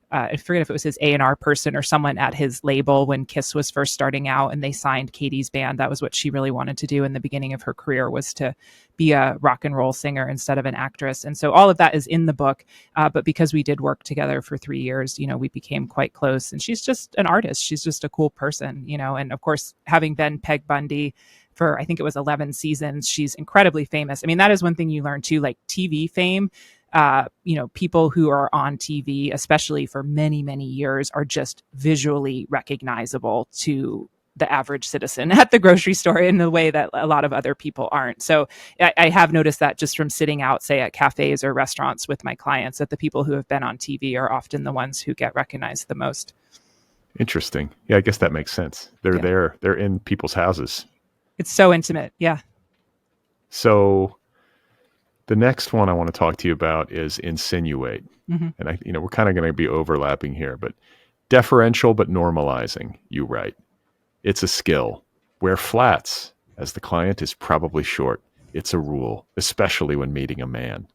I forget if it was his A&R person or someone at his label when Kiss was first starting out, and they signed Katie's band. That was what she really wanted to do in the beginning of her career, was to be a rock and roll singer instead of an actress. And so all of that is in the book. But because we did work together for 3 years, we became quite close. And she's just an artist. She's just a cool person, and of course, having been Peg Bundy for, I think it was 11 seasons, she's incredibly famous. I mean, that is one thing you learn too, like TV fame. People who are on TV, especially for many, many years, are just visually recognizable to the average citizen at the grocery store in the way that a lot of other people aren't. So I have noticed that just from sitting out, say, at cafes or restaurants with my clients, that the people who have been on TV are often the ones who get recognized the most. Interesting. Yeah, I guess that makes sense. They're there. They're in people's houses. It's so intimate. Yeah. So the next one I want to talk to you about is insinuate. Mm-hmm. And we're kind of going to be overlapping here, but deferential but normalizing, you write. It's a skill. Wear flats, as the client is probably short. It's a rule, especially when meeting a man.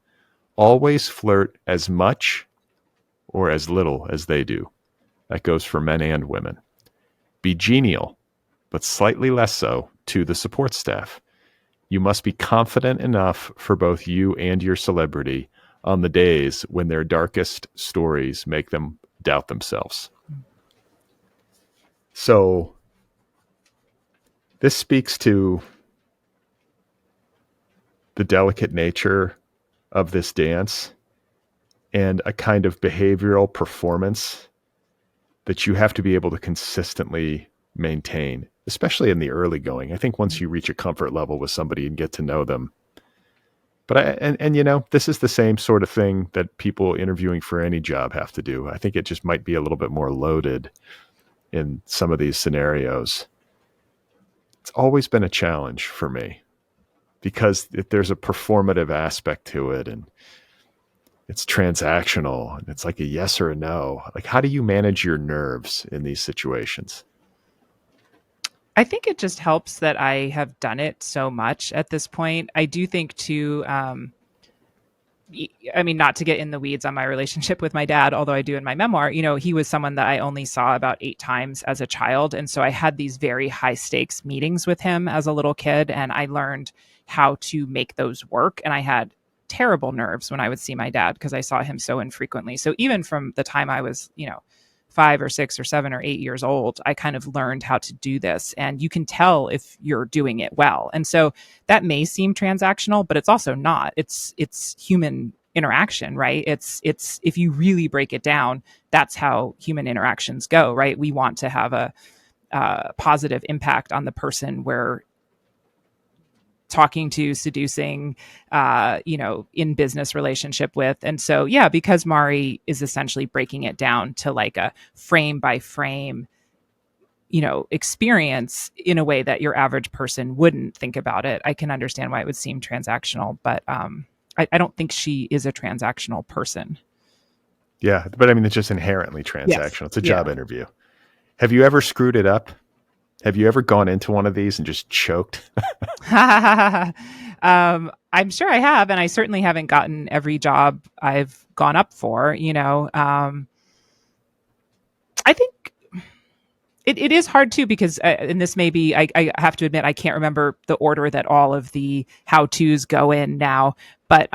Always flirt as much or as little as they do. That goes for men and women. Be genial, but slightly less so to the support staff. You must be confident enough for both you and your celebrity on the days when their darkest stories make them doubt themselves. So this speaks to the delicate nature of this dance and a kind of behavioral performance that you have to be able to consistently maintain, especially in the early going. I think once you reach a comfort level with somebody and get to know them. But this is the same sort of thing that people interviewing for any job have to do. I think it just might be a little bit more loaded in some of these scenarios. It's always been a challenge for me because there's a performative aspect to it, and it's transactional, and it's like a yes or a no. Like, how do you manage your nerves in these situations? I think it just helps that I have done it so much at this point. I do think too, not to get in the weeds on my relationship with my dad, although I do in my memoir, he was someone that I only saw about 8 times as a child. And so I had these very high stakes meetings with him as a little kid, and I learned how to make those work. And I had terrible nerves when I would see my dad because I saw him so infrequently. So even from the time I was, 5 or 6 or 7 or 8 years old, I kind of learned how to do this. And you can tell if you're doing it well. And so that may seem transactional, but it's also not. It's human interaction, right? It's if you really break it down, that's how human interactions go, right? We want to have a positive impact on the person we're talking to, seducing, in business relationship with. And so, yeah, because Mari is essentially breaking it down to like a frame by frame, experience in a way that your average person wouldn't think about it. I can understand why it would seem transactional, but I don't think she is a transactional person. Yeah, but I mean, it's just inherently transactional. Yes. It's a job interview. Have you ever screwed it up? Have you ever gone into one of these and just choked? I'm sure I have, and I certainly haven't gotten every job I've gone up for. I think it is hard too because, and this may be, I have to admit, I can't remember the order that all of the how-tos go in now, but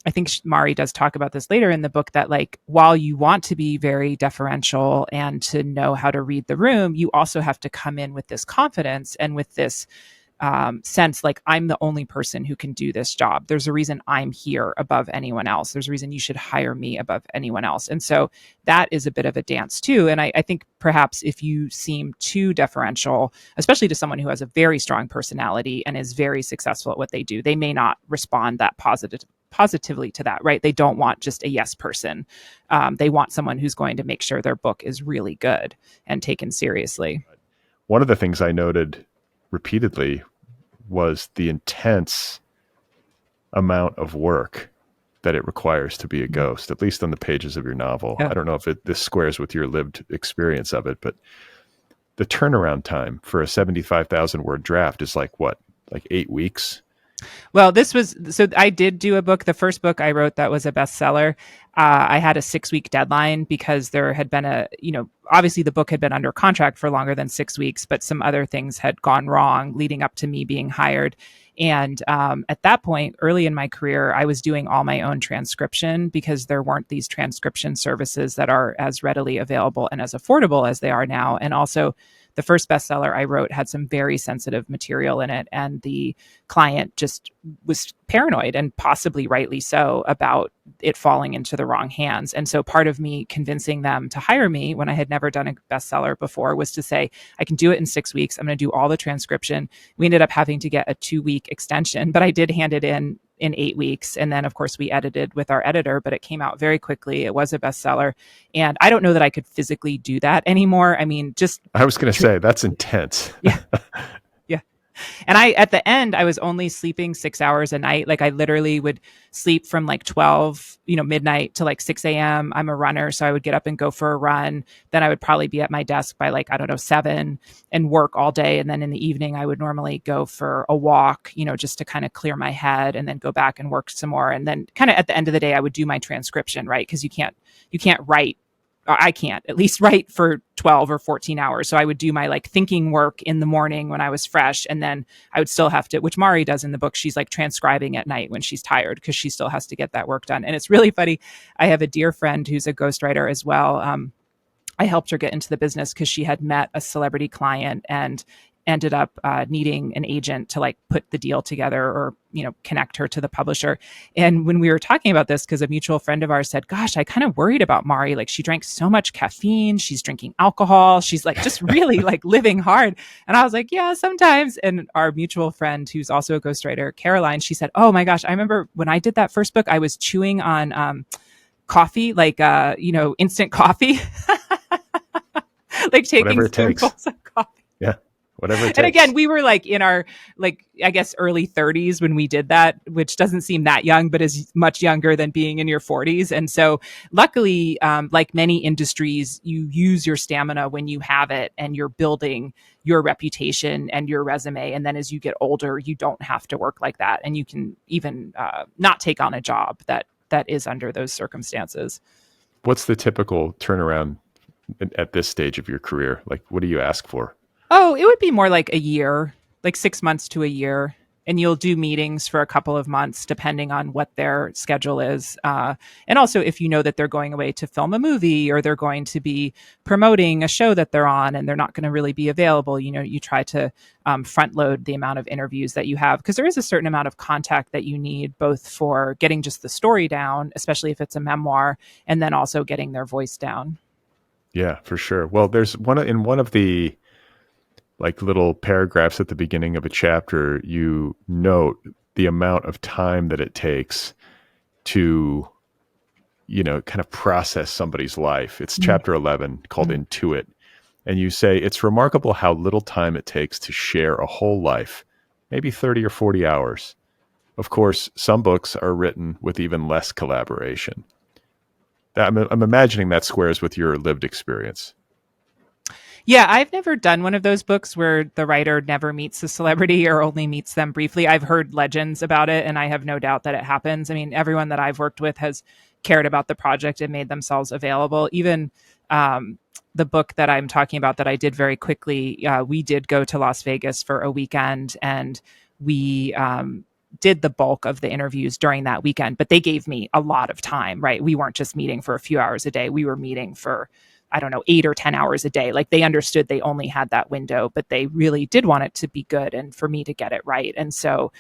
I think Mari does talk about this later in the book that like, while you want to be very deferential and to know how to read the room, you also have to come in with this confidence and with this sense, like, I'm the only person who can do this job. There's a reason I'm here above anyone else. There's a reason you should hire me above anyone else. And so that is a bit of a dance too. And I think perhaps if you seem too deferential, especially to someone who has a very strong personality and is very successful at what they do, they may not respond that positively to that, right? They don't want just a yes person. They want someone who's going to make sure their book is really good and taken seriously. One of the things I noted repeatedly was the intense amount of work that it requires to be a ghost, at least on the pages of your novel. Yeah. I don't know if this squares with your lived experience of it, but the turnaround time for a 75,000 word draft is like what, like 8 weeks? Well, so I did do a book. The first book I wrote that was a bestseller. I had a 6 week deadline because there had been obviously the book had been under contract for longer than 6 weeks, but some other things had gone wrong leading up to me being hired. And at that point, early in my career, I was doing all my own transcription because there weren't these transcription services that are as readily available and as affordable as they are now. And also, the first bestseller I wrote had some very sensitive material in it, and the client just was paranoid, and possibly rightly so, about it falling into the wrong hands. And so part of me convincing them to hire me when I had never done a bestseller before was to say, I can do it in 6 weeks. I'm going to do all the transcription. We ended up having to get a 2 week extension, but I did hand it in 8 weeks. And then, of course, we edited with our editor, but it came out very quickly. It was a bestseller. And I don't know that I could physically do that anymore. I mean, I was going to say, that's intense. Yeah. Yeah. And at the end, I was only sleeping 6 hours a night. Like I literally would sleep from like 12, midnight to like 6 a.m. I'm a runner. So I would get up and go for a run. Then I would probably be at my desk by like, I don't know, 7 and work all day. And then in the evening, I would normally go for a walk, just to kind of clear my head, and then go back and work some more. And then kind of at the end of the day, I would do my transcription, right? Because you can't write. I can't at least write for 12 or 14 hours. So I would do my like thinking work in the morning when I was fresh. And then I would still have to, which Mari does in the book, she's like transcribing at night when she's tired because she still has to get that work done. And it's really funny. I have a dear friend who's a ghostwriter as well. I helped her get into the business because she had met a celebrity client and ended up needing an agent to like put the deal together, or connect her to the publisher. And when we were talking about this, because a mutual friend of ours said, gosh, I kind of worried about Mari. Like she drank so much caffeine, she's drinking alcohol, she's like just really like living hard. And I was like, yeah, sometimes. And our mutual friend, who's also a ghostwriter, Caroline, she said, oh my gosh, I remember when I did that first book, I was chewing on coffee, like instant coffee. Like taking spoonfuls of coffee. Yeah. Whatever it takes. And again, we were like in our, like, I guess early 30s when we did that, which doesn't seem that young, but is much younger than being in your 40s. And so luckily, like many industries, you use your stamina when you have it and you're building your reputation and your resume. And then as you get older, you don't have to work like that. And you can even not take on a job that is under those circumstances. What's the typical turnaround at this stage of your career? Like, what do you ask for? Oh, it would be more like a year, like 6 months to a year. And you'll do meetings for a couple of months, depending on what their schedule is. And also, if you know that they're going away to film a movie, or they're going to be promoting a show that they're on and they're not going to really be available, you try to front load the amount of interviews that you have, because there is a certain amount of contact that you need, both for getting just the story down, especially if it's a memoir, and then also getting their voice down. Yeah, for sure. Well, there's one of the like little paragraphs at the beginning of a chapter, you note the amount of time that it takes to, kind of process somebody's life. It's chapter 11 called Intuit. And you say, it's remarkable how little time it takes to share a whole life, maybe 30 or 40 hours. Of course, some books are written with even less collaboration. I'm imagining that squares with your lived experience. Yeah, I've never done one of those books where the writer never meets a celebrity or only meets them briefly. I've heard legends about it, and I have no doubt that it happens. I mean, everyone that I've worked with has cared about the project and made themselves available. Even the book that I'm talking about that I did very quickly, we did go to Las Vegas for a weekend, and we did the bulk of the interviews during that weekend. But they gave me a lot of time, right? We weren't just meeting for a few hours a day. We were meeting for 8 or 10 hours a day. Like they understood they only had that window, but they really did want it to be good and for me to get it right. And so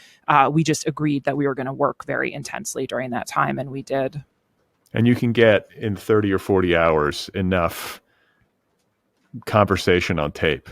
we just agreed that we were going to work very intensely during that time, and we did. And you can get in 30 or 40 hours enough conversation on tape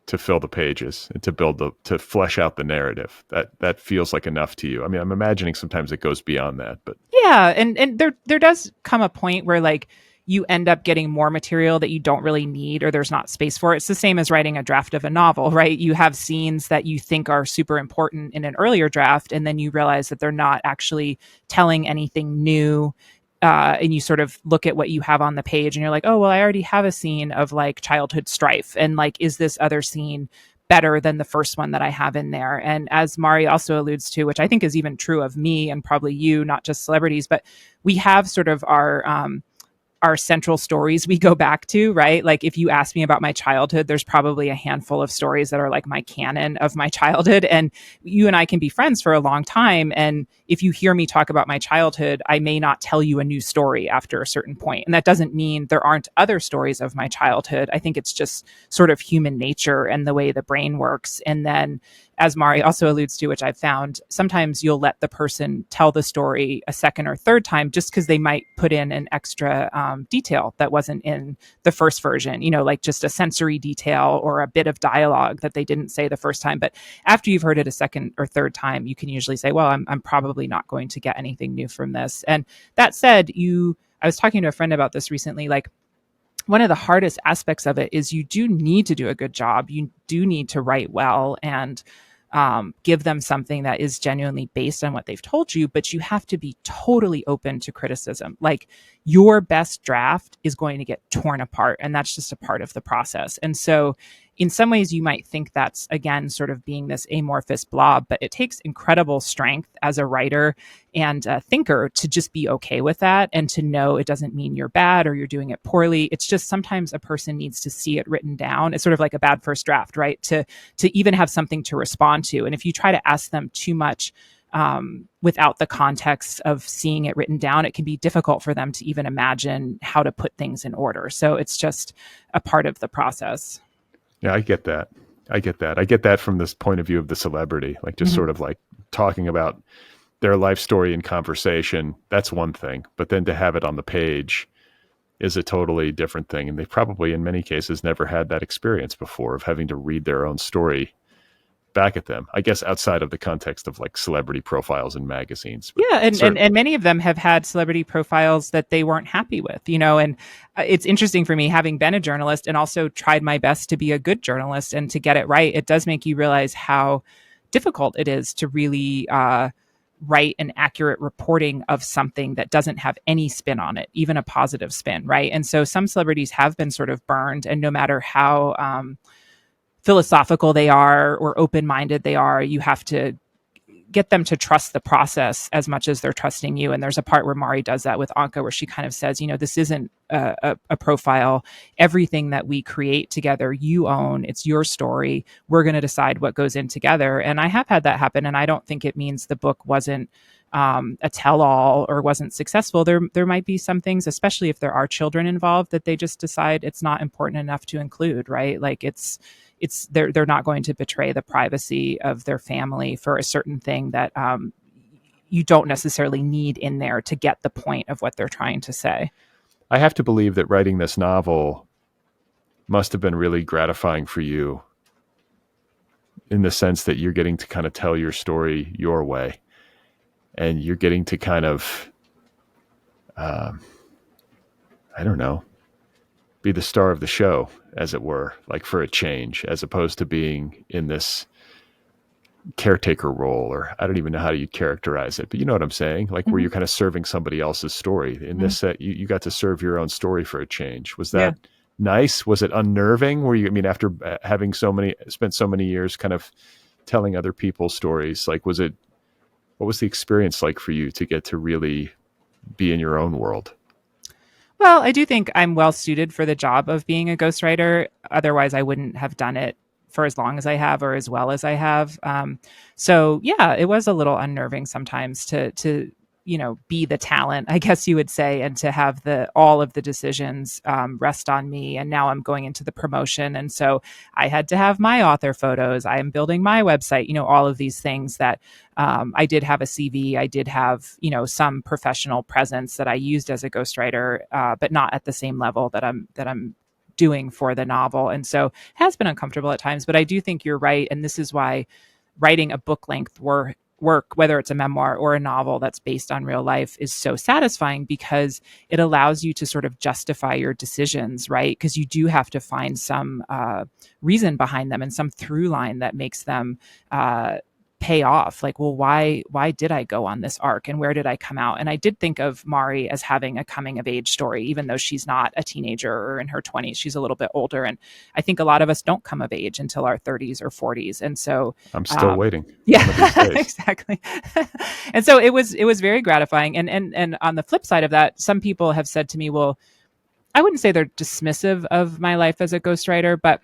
to fill the pages and to flesh out the narrative. That feels like enough to you. I mean, I'm imagining sometimes it goes beyond that, but yeah. And there does come a point where like you end up getting more material that you don't really need, or there's not space for it. It's the same as writing a draft of a novel, right? You have scenes that you think are super important in an earlier draft, and then you realize that they're not actually telling anything new and you sort of look at what you have on the page and you're like, oh, well, I already have a scene of like childhood strife. And like, is this other scene better than the first one that I have in there? And as Mari also alludes to, which I think is even true of me and probably you, not just celebrities, but we have sort of our central stories we go back to, right? Like if you ask me about my childhood, there's probably a handful of stories that are like my canon of my childhood. And you and I can be friends for a long time. And if you hear me talk about my childhood, I may not tell you a new story after a certain point. And that doesn't mean there aren't other stories of my childhood. I think it's just sort of human nature and the way the brain works. And then, as Mari also alludes to, which I've found, sometimes you'll let the person tell the story a second or third time just because they might put in an extra detail that wasn't in the first version, like just a sensory detail or a bit of dialogue that they didn't say the first time. But after you've heard it a second or third time, you can usually say, well, I'm probably not going to get anything new from this. And that said, I was talking to a friend about this recently, like, one of the hardest aspects of it is you do need to do a good job. You do need to write well and give them something that is genuinely based on what they've told you, but you have to be totally open to criticism. Like your best draft is going to get torn apart, and that's just a part of the process. And so in some ways you might think that's, again, sort of being this amorphous blob, but it takes incredible strength as a writer and a thinker to just be okay with that and to know it doesn't mean you're bad or you're doing it poorly. It's just sometimes a person needs to see it written down. It's sort of like a bad first draft, right? To even have something to respond to. And if you try to ask them too much without the context of seeing it written down, it can be difficult for them to even imagine how to put things in order. So it's just a part of the process. Yeah, I get that. I get that from this point of view of the celebrity, like just sort of like talking about their life story in conversation. That's one thing, but then to have it on the page is a totally different thing. And they probably, in many cases, never had that experience before of having to read their own story back at them, I guess, outside of the context of like celebrity profiles in magazines. But yeah, and many of them have had celebrity profiles that they weren't happy with, and it's interesting for me, having been a journalist and also tried my best to be a good journalist and to get it right. It does make you realize how difficult it is to really write an accurate reporting of something that doesn't have any spin on it, even a positive spin, right? And so some celebrities have been sort of burned, and no matter how philosophical they are or open-minded they are, you have to get them to trust the process as much as they're trusting you. And there's a part where Mari does that with Anka, where she kind of says, this isn't a profile. Everything that we create together, you own. It's your story. We're going to decide what goes in together. And I have had that happen. And I don't think it means the book wasn't a tell-all or wasn't successful. There might be some things, especially if there are children involved, that they just decide it's not important enough to include, right? Like they're not going to betray the privacy of their family for a certain thing that you don't necessarily need in there to get the point of what they're trying to say. I have to believe that writing this novel must have been really gratifying for you in the sense that you're getting to kind of tell your story your way, and you're getting to kind of, I don't know, be the star of the show, as it were, like for a change, as opposed to being in this caretaker role, or I don't even know how you characterize it, but you know what I'm saying? Like where you're kind of serving somebody else's story. In this set, you got to serve your own story for a change. Was that nice? Was it unnerving? After having spent so many years kind of telling other people's stories, like what was the experience like for you to get to really be in your own world? Well, I do think I'm well suited for the job of being a ghostwriter. Otherwise, I wouldn't have done it for as long as I have or as well as I have. So yeah, it was a little unnerving sometimes to be the talent, I guess you would say, and to have all of the decisions rest on me. And now I'm going into the promotion. And so I had to have my author photos. I am building my website, all of these things that I did have a CV. I did have, some professional presence that I used as a ghostwriter, but not at the same level that I'm doing for the novel. And so it has been uncomfortable at times, but I do think you're right. And this is why writing a book length work, whether it's a memoir or a novel that's based on real life, is so satisfying, because it allows you to sort of justify your decisions, right? Because you do have to find some reason behind them and some through line that makes them pay off. Like, well, why did I go on this arc, and where did I come out? And I did think of Mari as having a coming of age story, even though she's not a teenager or in her 20s. She's a little bit older, and I think a lot of us don't come of age until our 30s or 40s. And so I'm still waiting. Yeah, exactly. And so it was very gratifying. And on the flip side of that, some people have said to me, well, I wouldn't say they're dismissive of my life as a ghostwriter, but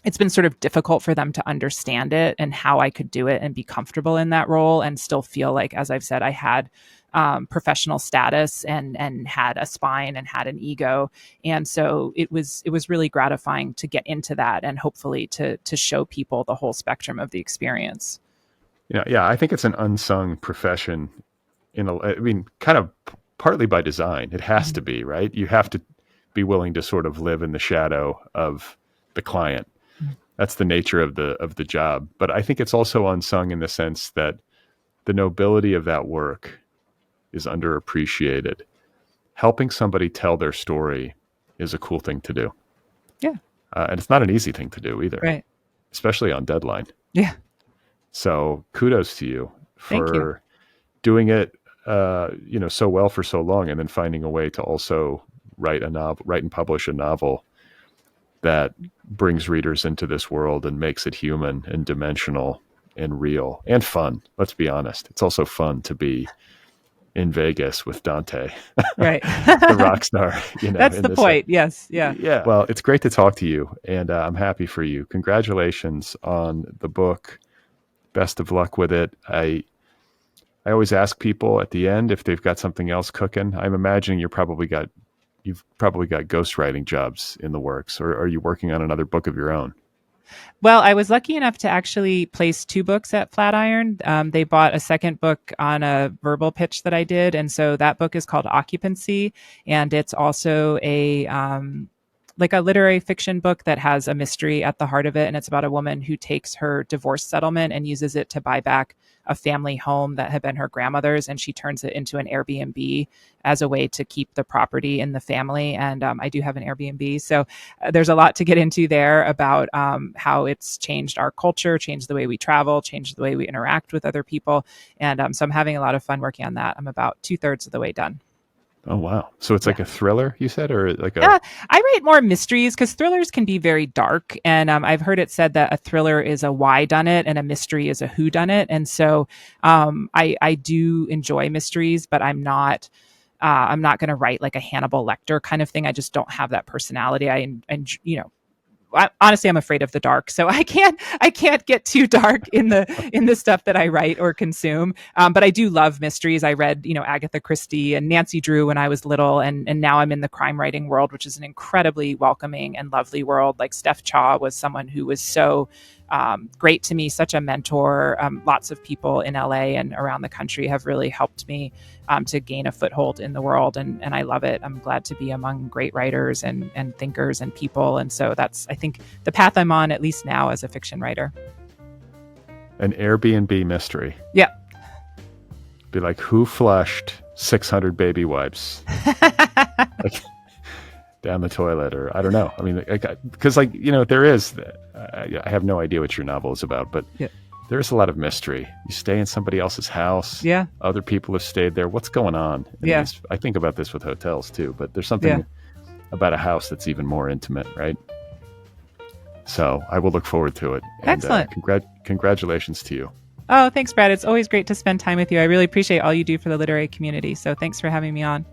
it's been sort of difficult for them to understand it and how I could do it and be comfortable in that role and still feel like, as I've said, I had professional status and had a spine and had an ego. And so it was really gratifying to get into that and hopefully to show people the whole spectrum of the experience. Yeah, I think it's an unsung profession. Kind of partly by design. It has to be, right? You have to be willing to sort of live in the shadow of the client. That's the nature of the job. But I think it's also unsung in the sense that the nobility of that work is underappreciated. Helping somebody tell their story is a cool thing to do. Yeah. And it's not an easy thing to do either. Right. Especially on deadline. Yeah. So kudos to you for doing it, so well for so long, and then finding a way to also write and publish a novel that brings readers into this world and makes it human and dimensional and real and fun. Let's be honest. It's also fun to be in Vegas with Dante, right? The rock star. That's the point. Yes. Yeah. Yeah. Well, it's great to talk to you, and I'm happy for you. Congratulations on the book. Best of luck with it. I always ask people at the end if they've got something else cooking. I'm imagining you've probably got ghostwriting jobs in the works, or are you working on another book of your own? Well, I was lucky enough to actually place 2 books at Flatiron. They bought a second book on a verbal pitch that I did. And so that book is called Occupancy. And it's also a literary fiction book that has a mystery at the heart of it. And it's about a woman who takes her divorce settlement and uses it to buy back a family home that had been her grandmother's, and she turns it into an Airbnb as a way to keep the property in the family. And I do have an Airbnb. So there's a lot to get into there about how it's changed our culture, changed the way we travel, changed the way we interact with other people. And so I'm having a lot of fun working on that. I'm about 2/3 of the way done. Oh, wow. So it's like a thriller, you said, or like a... Yeah, I write more mysteries because thrillers can be very dark. And I've heard it said that a thriller is a whodunit and a mystery is a whodunit. And so I do enjoy mysteries, but I'm not going to write like a Hannibal Lecter kind of thing. I just don't have that personality. Honestly, I'm afraid of the dark, so I can't get too dark in the stuff that I write or consume. But I do love mysteries. I read, Agatha Christie and Nancy Drew when I was little, and now I'm in the crime writing world, which is an incredibly welcoming and lovely world. Like Steph Chaw was someone who was so great to me, such a mentor. Lots of people in LA and around the country have really helped me to gain a foothold in the world. And I love it. I'm glad to be among great writers and thinkers and people. And so that's, I think, the path I'm on, at least now as a fiction writer. An Airbnb mystery. Yeah. Be like, who flushed 600 baby wipes? Down the toilet, or I don't know. I mean, because there is, I have no idea what your novel is about, but there's a lot of mystery. You stay in somebody else's house. Yeah. Other people have stayed there. What's going on? I think about this with hotels too, but there's something about a house that's even more intimate, right? So I will look forward to it. Excellent. Congratulations to you. Oh, thanks, Brad. It's always great to spend time with you. I really appreciate all you do for the literary community. So thanks for having me on.